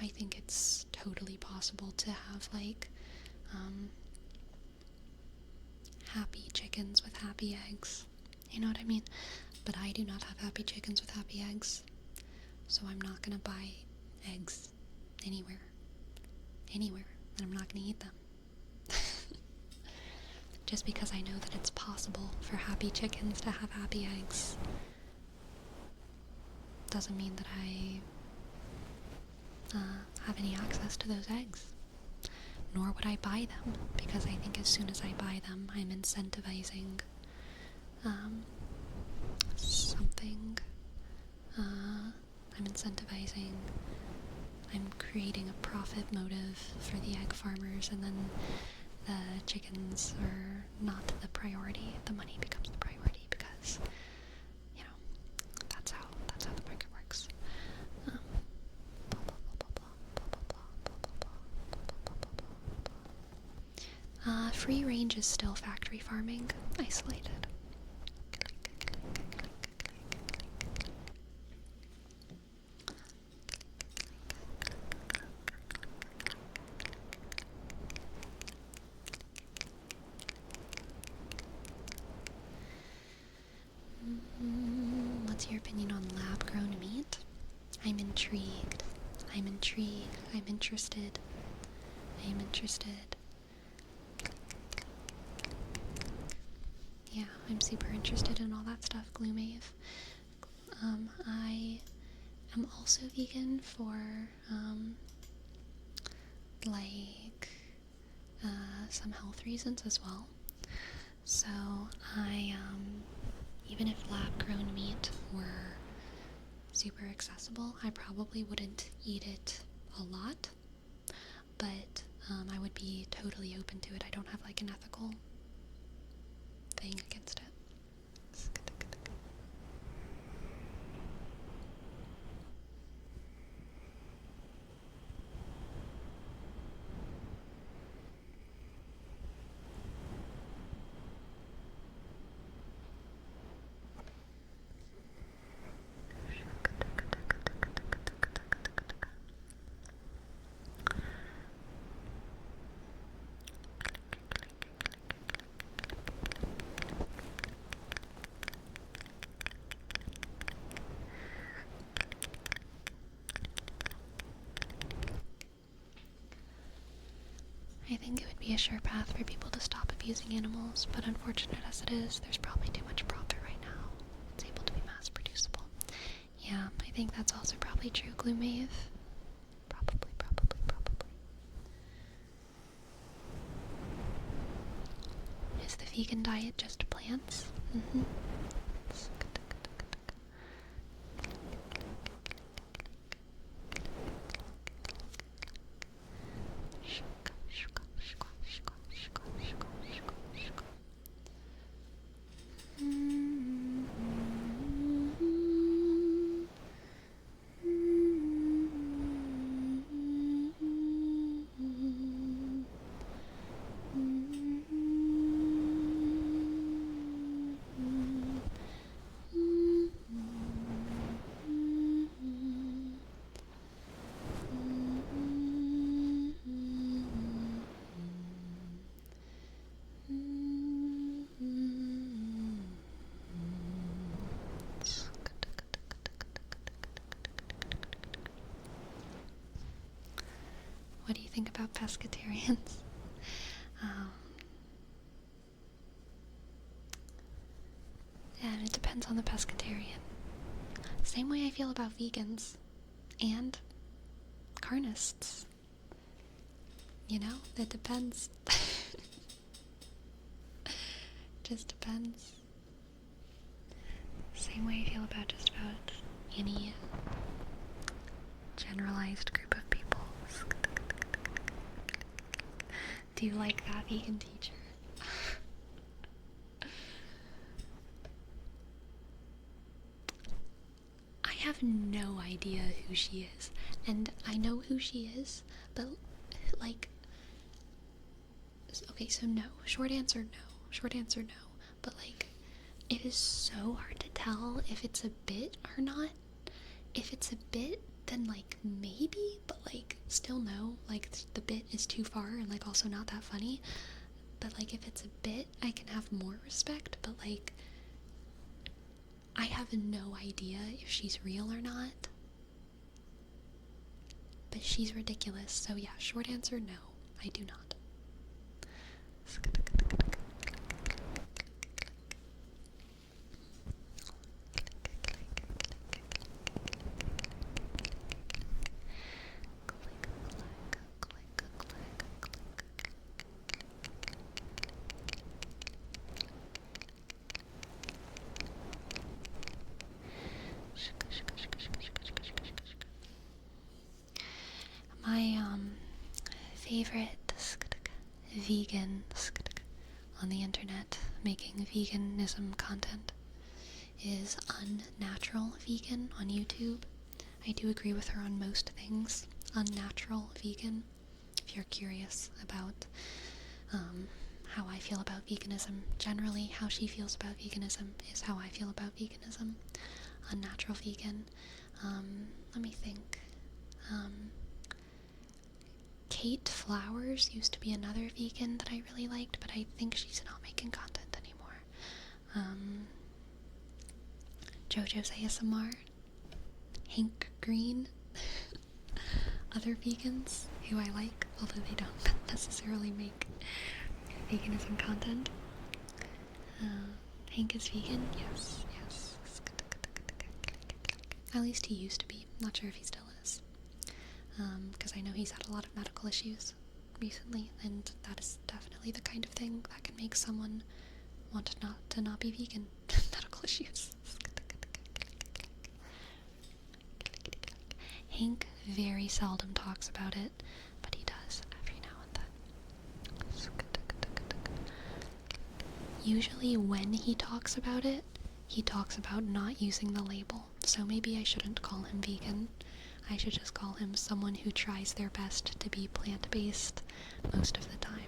I think it's totally possible to have, like, happy chickens with happy eggs. You know what I mean? But I do not have happy chickens with happy eggs, so I'm not gonna buy eggs anywhere, and I'm not gonna eat them. Just because I know that it's possible for happy chickens to have happy eggs doesn't mean that I have any access to those eggs. Nor would I buy them, because I think as soon as I buy them, I'm incentivizing something. I'm creating a profit motive for the egg farmers, and then the chickens are not the priority. The money becomes the priority because, you know, that's how the market works. Free range is still factory farming, isolated. What's your opinion on lab-grown meat? I'm intrigued. I'm interested. Yeah, I'm super interested in all that stuff, Gloomave. I am also vegan for, like, some health reasons as well. So I, even if lab-grown meat were super accessible, I probably wouldn't eat it a lot, but I would be totally open to it. I don't have like an ethical thing against it. I think it would be a sure path for people to stop abusing animals, but unfortunate as it is, there's probably too much profit right now. It's able to be mass producible. Yeah, I think that's also probably true, Gloomave. Probably. Is the vegan diet just plants? Mm-hmm. What do you think about pescatarians? And it depends on the pescatarian. Same way I feel about vegans and carnists. You know, it depends. Just depends. Same way I feel about just about any generalized group of people. Do you like that vegan teacher? I have no idea who she is. And I know who she is, but like, okay, so no. Short answer no. But like, it is so hard to tell if it's a bit or not. If it's a bit, then like maybe, but like still no. Like the bit is too far and like also not that funny. But like if it's a bit, I can have more respect, but like I have no idea if she's real or not. But she's ridiculous, so yeah, short answer no, I do not. My favorite vegan on the internet making veganism content is Unnatural Vegan on YouTube. I do agree with her on most things. Unnatural Vegan, if you're curious about how I feel about veganism. Generally, how she feels about veganism is how I feel about veganism. Unnatural Vegan. Let me think. Kate Flowers used to be another vegan that I really liked, but I think she's not making content anymore. JoJo's ASMR. Hank Green. Other vegans who I like, although they don't necessarily make veganism content. Hank is vegan? Yes, yes. At least he used to be. Not sure if he still is. Because I know he's had a lot of medical issues recently, and that is definitely the kind of thing that can make someone want to not be vegan. Medical issues. Hank very seldom talks about it, but he does every now and then. Usually when he talks about it, he talks about not using the label, so maybe I shouldn't call him vegan. I should just call him someone who tries their best to be plant-based most of the time.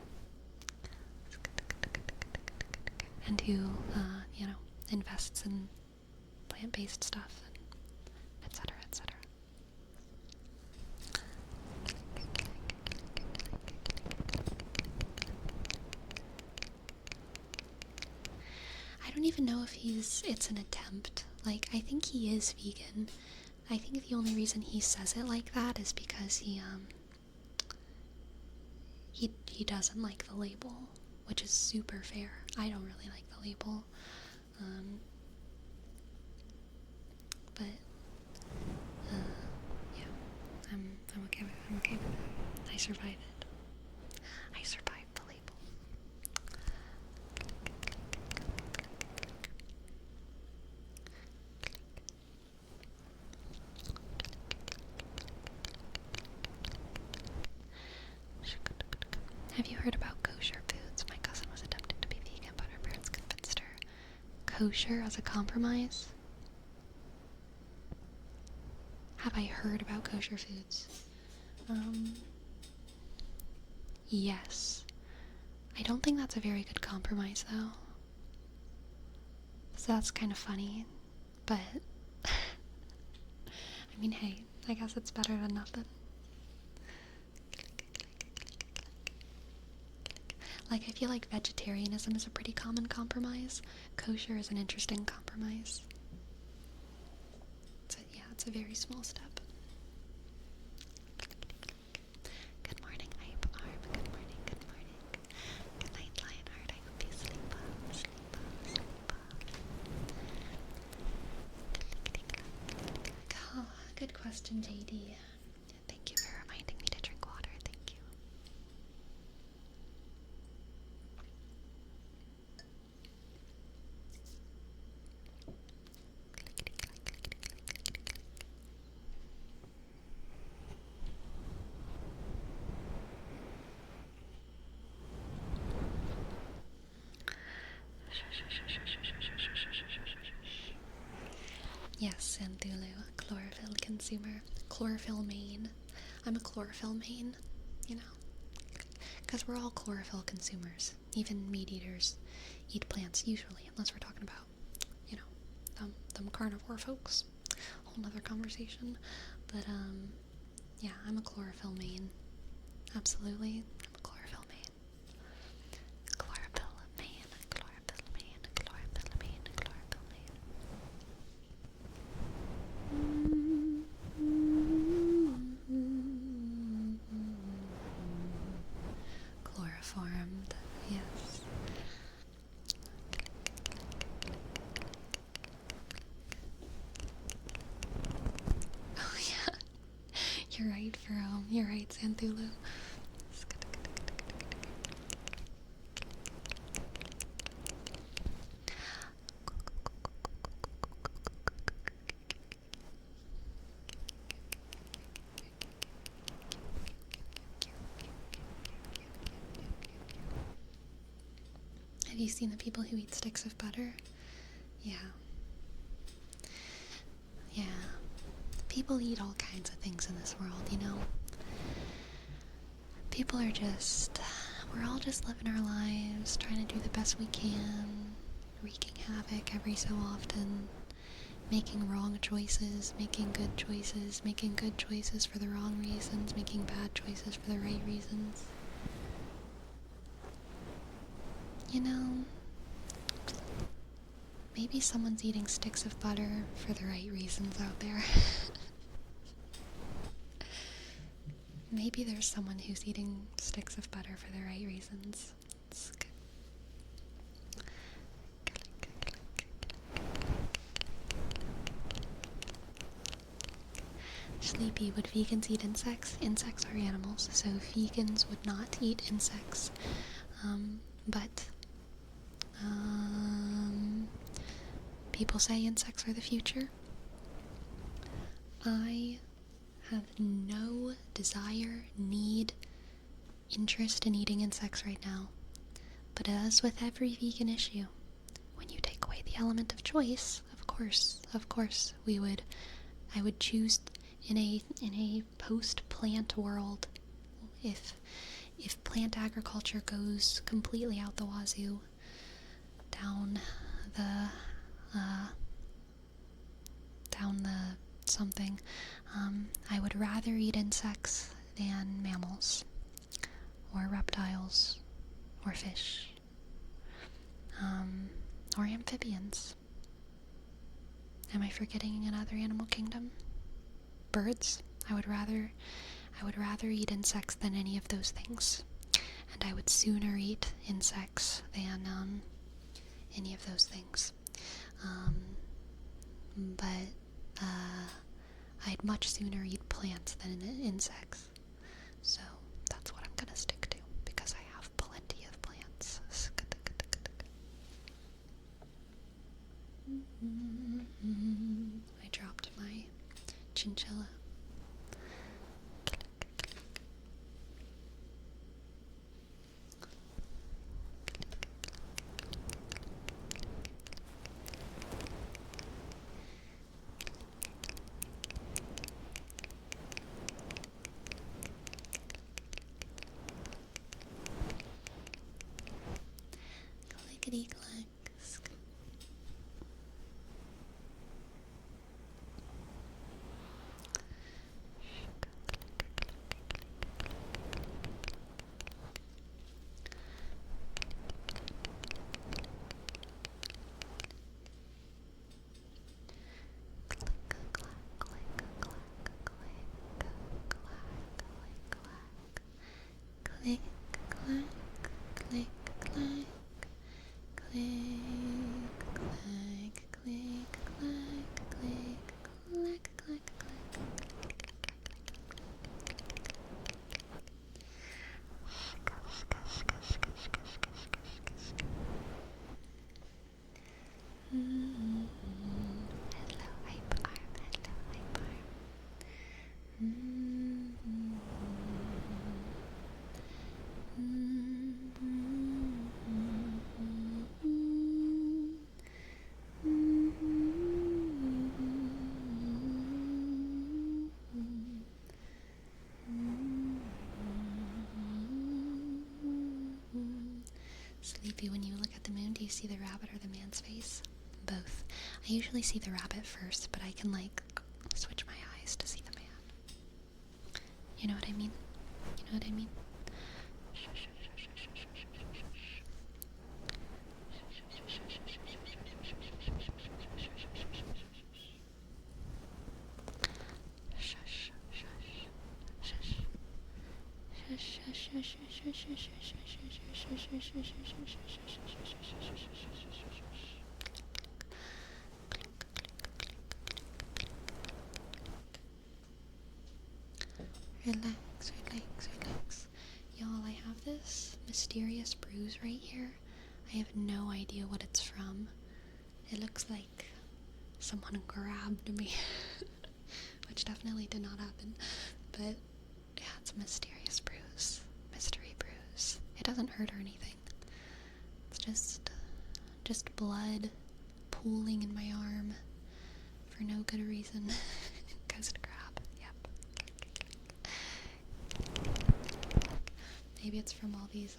And who, invests in plant-based stuff, etc., etc. I don't even know if it's an attempt. Like, I think he is vegan. I think the only reason he says it like that is because he doesn't like the label, which is super fair. I don't really like the label. But yeah, I'm okay with it. I'm okay with it. I survived it. I survived the label. Have you heard about kosher foods? My cousin was attempting to be vegan, but her parents convinced her. Kosher as a compromise? Have I heard about kosher foods? Yes. I don't think that's a very good compromise, though. So that's kind of funny, but I mean, hey, I guess it's better than nothing. Like, I feel like vegetarianism is a pretty common compromise. Kosher is an interesting compromise. It's a very small step. Good morning, Hype Arm. Good morning, good morning. Good night, Lionheart. I hope you sleep well. Sleep well, sleep well. Oh, good question, JD. Thank you for reminding me to drink water. Thank you. Yes, Santhulu, chlorophyll consumer. Chlorophyll main. I'm a chlorophyll main, because we're all chlorophyll consumers. Even meat eaters eat plants usually, unless we're talking about, them carnivore folks. Whole nother conversation. But, yeah, I'm a chlorophyll main. Absolutely, I'm a chlorophyll main. Chlorophyll main, chlorophyll main, chlorophyll main, chlorophyll main. Chloroformed, yes. Oh yeah, you're right, Pharaoh. You're right, Santhulu. Have you seen the people who eat sticks of butter? Yeah. Yeah. People eat all kinds of things in this world, People are we're all just living our lives, trying to do the best we can, wreaking havoc every so often, making wrong choices, making good choices, making good choices for the wrong reasons, making bad choices for the right reasons. Maybe someone's eating sticks of butter for the right reasons out there. Maybe there's someone who's eating sticks of butter for the right reasons. It's good. Sleepy, would vegans eat insects? Insects are animals, so vegans would not eat insects. But people say insects are the future. I have no desire, need, interest in eating insects right now. But as with every vegan issue, when you take away the element of choice, of course, I would choose in a post-plant world, if plant agriculture goes completely out the wazoo, down the something, I would rather eat insects than mammals, or reptiles, or fish, or amphibians. Am I forgetting another animal kingdom? Birds? I would rather eat insects than any of those things. And I would sooner eat insects than any of those things. But I'd much sooner eat plants than insects. So that's what I'm gonna stick to, because I have plenty of plants. I dropped my chinchilla. Clickety clack. Click, clack, click, clack, click, clack, click, clack, click, clack, clack, clack. Hello, hype arm. Hello, hype arm. Sleepy, when you look at the moon, do you see the rabbit or the man's face? Both. I usually see the rabbit first, but I can, like, switch my eyes to see the man. You know what I mean? You know what I mean? Relax, relax, relax. Y'all, I have this mysterious bruise right here. I have no idea what it's from. It looks like someone grabbed me, which definitely did not happen. But yeah, it's a mysterious bruise. Mystery bruise. It doesn't hurt or anything. It's just blood pooling in my arm for no good reason. Ghost crab. Yep. Maybe it's from all these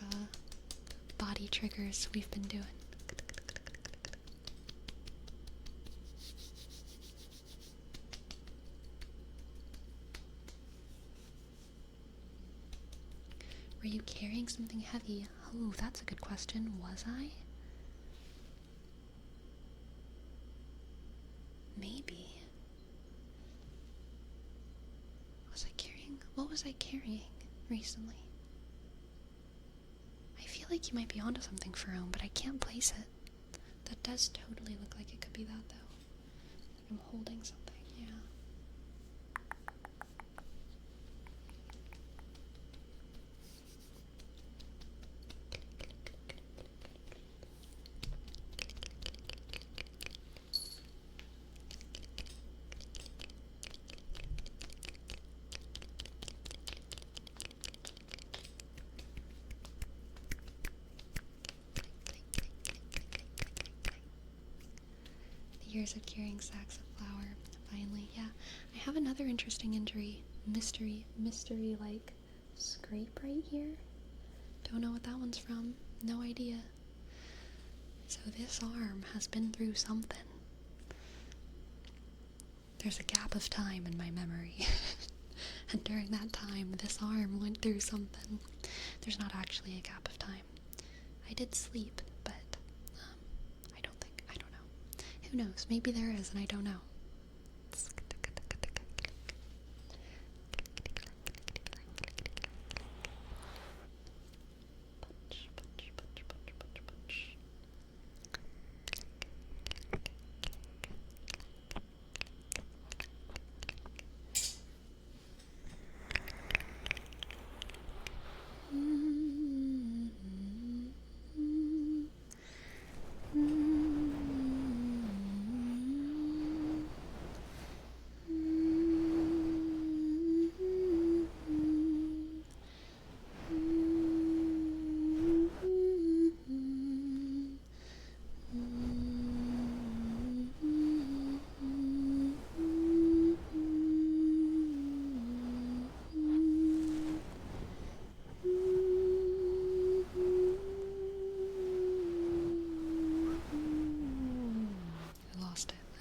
body triggers we've been doing. Were you carrying something heavy? Oh, that's a good question. Was I? Maybe. Was I carrying? What was I carrying recently? I feel like you might be onto something, Ferone, but I can't place it. That does totally look like it could be that, though. I'm holding something, yeah. Years of curing sacks of flour. Finally, yeah. I have another interesting injury. Mystery, like, scrape right here. Don't know what that one's from. No idea. So this arm has been through something. There's a gap of time in my memory. And during that time, this arm went through something. There's not actually a gap of time. I did sleep, but I don't know. Who knows? Maybe there is, and I don't know.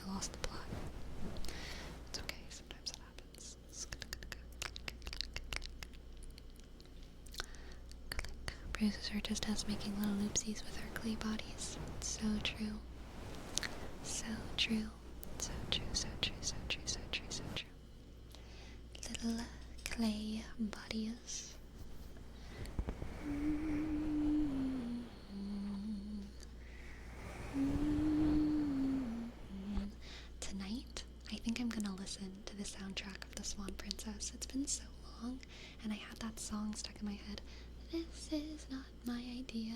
I lost the plot. It's okay, sometimes that happens. Bruises are just us making little oopsies with our clay bodies. It's so true. So true. So true, so true, so true, so true, so true. Little clay bodies. Tonight, I think I'm gonna listen to the soundtrack of The Swan Princess. It's been so long, and I had that song stuck in my head. This is not my idea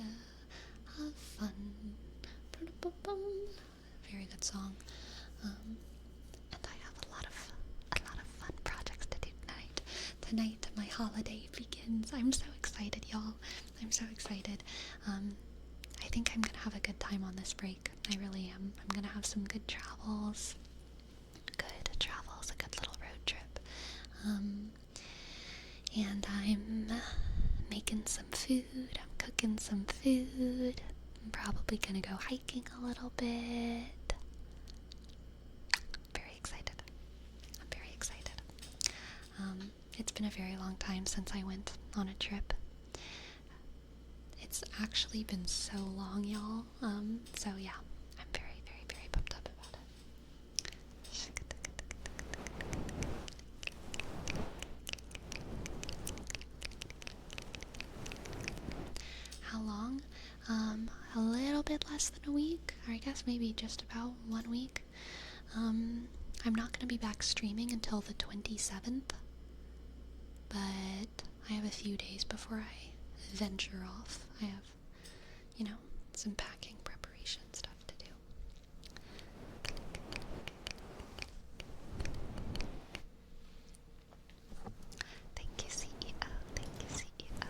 of fun. Very good song. And I have a lot of fun projects to do tonight. Tonight, my holiday begins. I'm so excited, y'all. I'm so excited. I think I'm gonna have a good time on this break. I really am. I'm gonna have some good travels. A good little road trip. And I'm making some food. I'm cooking some food. I'm probably gonna go hiking a little bit. Very excited. I'm very excited. It's been a very long time since I went on a trip. It's actually been so long, y'all. So yeah, I'm very, very, very pumped up about it. How long? A little bit less than a week, or I guess maybe just about 1 week. I'm not going to be back streaming until the 27th, but I have a few days before I venture off. I have, some packing preparation stuff to do. Thank you, CEO. Thank you, CEO.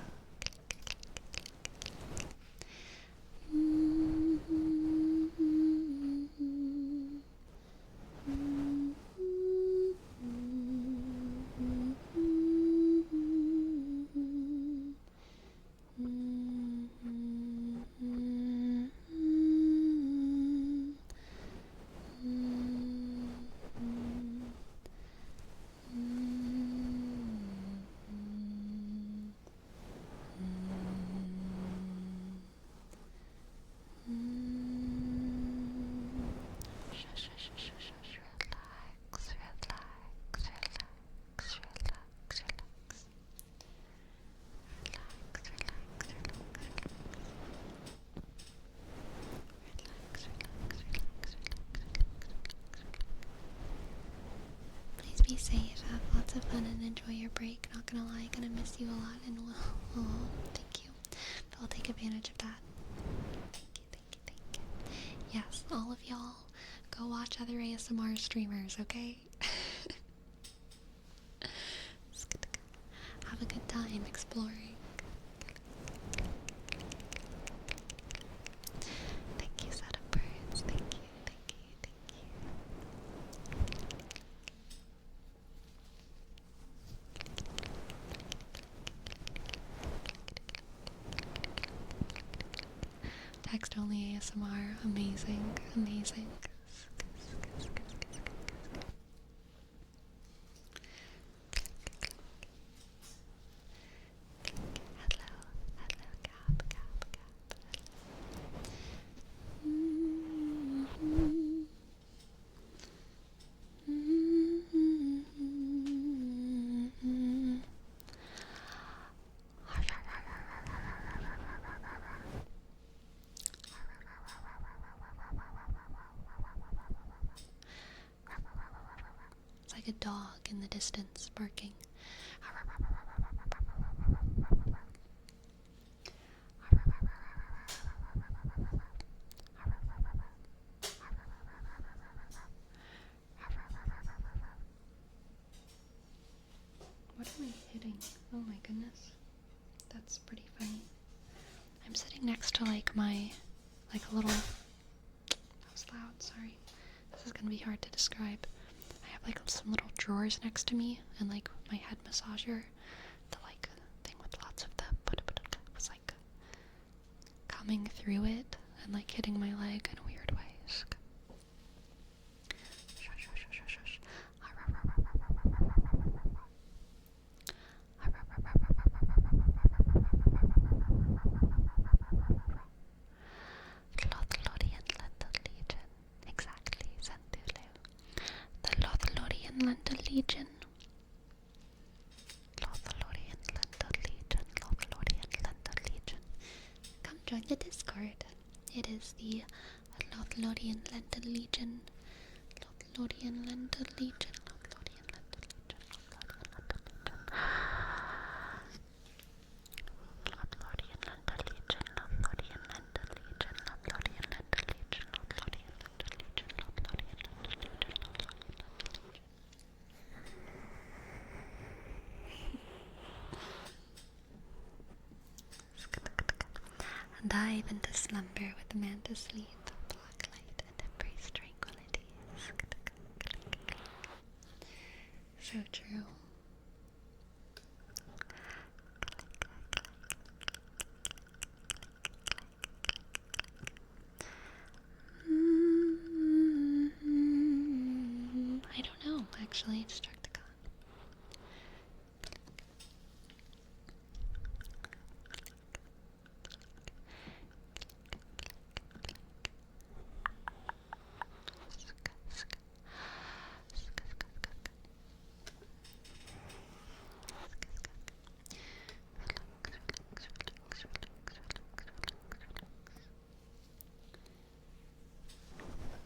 Be safe, have lots of fun, and enjoy your break. Not gonna lie, gonna miss you a lot, and thank you. But I'll take advantage of that. Thank you. Yes, all of y'all, go watch other ASMR streamers, okay? Have a good time exploring. Thank you, set of birds. Thank you. text only ASMR. Amazing, amazing. Hello, hello, Gab, Gab, Gab. It's like a dog in the distance barking. What am I hitting? Oh my goodness. That's pretty funny. I'm sitting next to like a little, that was loud, sorry. This is gonna be hard to describe. I have like some little drawers next to me and like my head massager, the like thing with lots of the was like coming through it and like hitting my leg in weird ways. Shush, shush, shush, shush. Lothlorian Lental Legion. Exactly, Zantulu. The Lothlorian Lental Legion. Lothlorian Lental Legion. Lothlorian Lental Legion. Come join the Discord. It is the Lothlorian Lental Legion. Lothlorian Lental Legion. Lothlorian Lental Legion. Lothlorian Lental Legion. Lothlorian Lental Legion. Lothlorian Lental Legion. Lothlorian Lental Legion. Lothlorian Lental Legion. And dive into slumber with the mantis sleep, black light, and embrace tranquility. So true. I don't know, actually, Destructicon.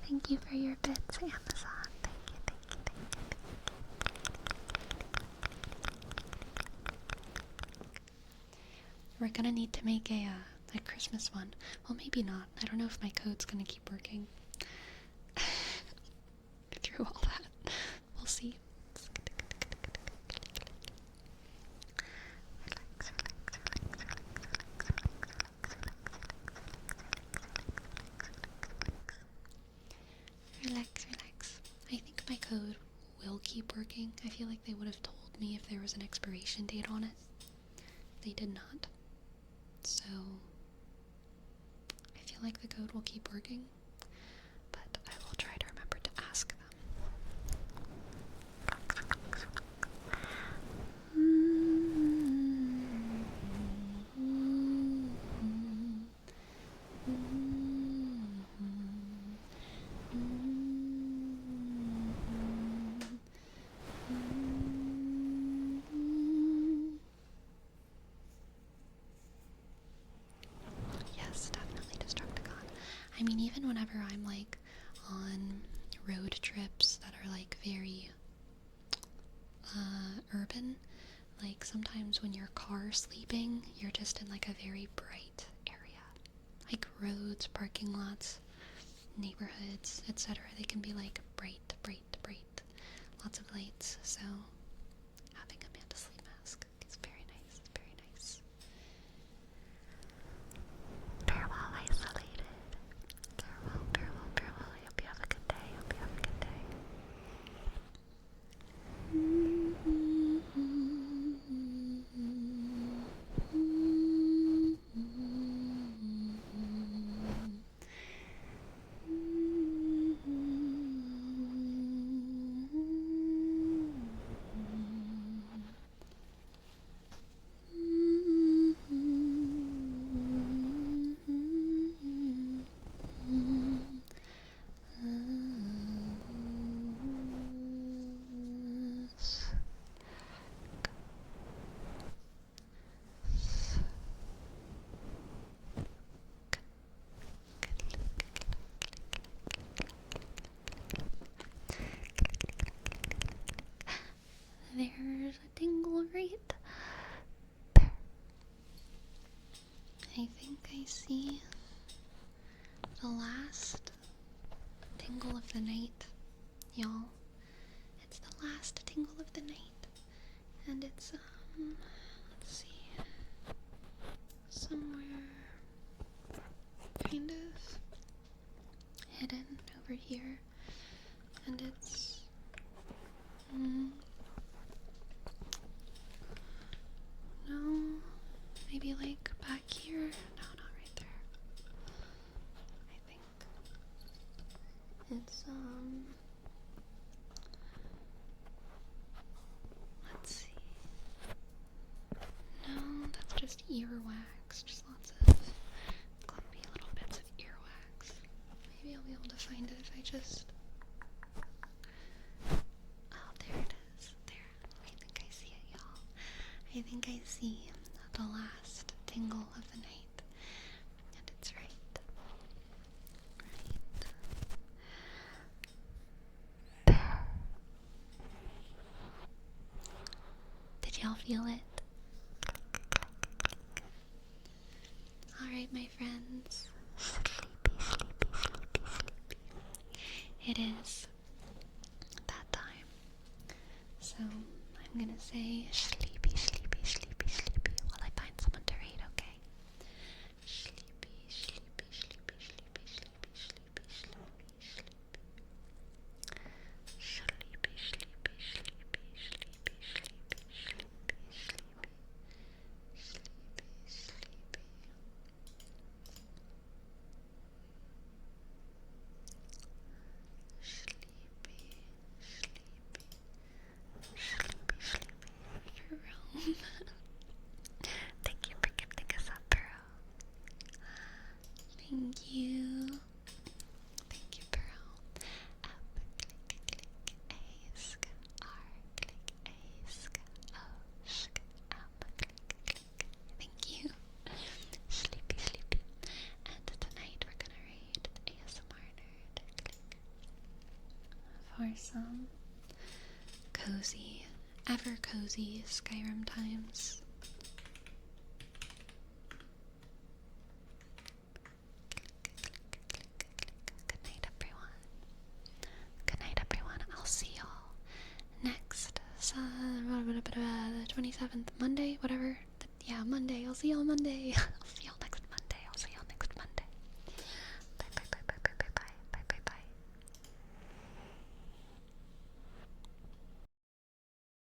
Thank you for your bits, Amazon. Thank you, thank you, thank you, thank you. We're gonna need to make a Christmas one. Well, maybe not. I don't know if my code's gonna keep working. Through all that. We'll see. Relax, relax. I think my code will keep working. I feel like they would have told me if there was an expiration date on it. They did not. So, I feel like the code will keep working. But I will try to remember to ask them. Yes, definitely Destructicon. I mean, even whenever I'm like on road trips that are like very urban, like sometimes when your car's sleeping, you're just in like a very bright area. Like roads, parking lots, neighborhoods, etc. They can be like bright, bright, bright. Lots of lights, so having a Manta sleep mask is very nice, very nice. Farewell, isolated. Farewell, farewell, farewell. I hope you have a good day. Hope you have a good day. the last tingle of the night, y'all. It's the last tingle of the night. And it's, let's see, somewhere kind of hidden over here. And it's, no, maybe like back here? No, not right there. I think it's, let's see. No, that's just earwax. Just lots of clumpy little bits of earwax. Maybe I'll be able to find it if I just... Oh, there it is. There. I think I see it, y'all. I think I see the last tingle of the night. And it's right. There. Did y'all feel it? Alright, my friends. Sleepy, sleepy, sleepy, sleepy. It is that time. So, I'm gonna say sleepy, sleepy, sleepy, sleepy while I find someone to read, okay? Sleepy, sleepy, sleepy, sleepy, sleepy, sleepy, sleepy, sleepy. Sleepy, sleepy, sleepy, sleepy, sleepy, sleepy, sleepy. Sleepy, sleepy. Jerome. Thank you for gifting us up, Burrow. Thank you. Thank you, Burrow. Up, click, click, ask, R, click, ask, O, sk, up, click, click. Thank you. Sleepy, sleepy. And tonight we're gonna read ASMR Nerd, click, for some cozy, ever cozy Skyrim times. Good night, everyone. Good night, everyone. I'll see y'all next, the 27th, Monday, whatever. Yeah, Monday. I'll see y'all Monday.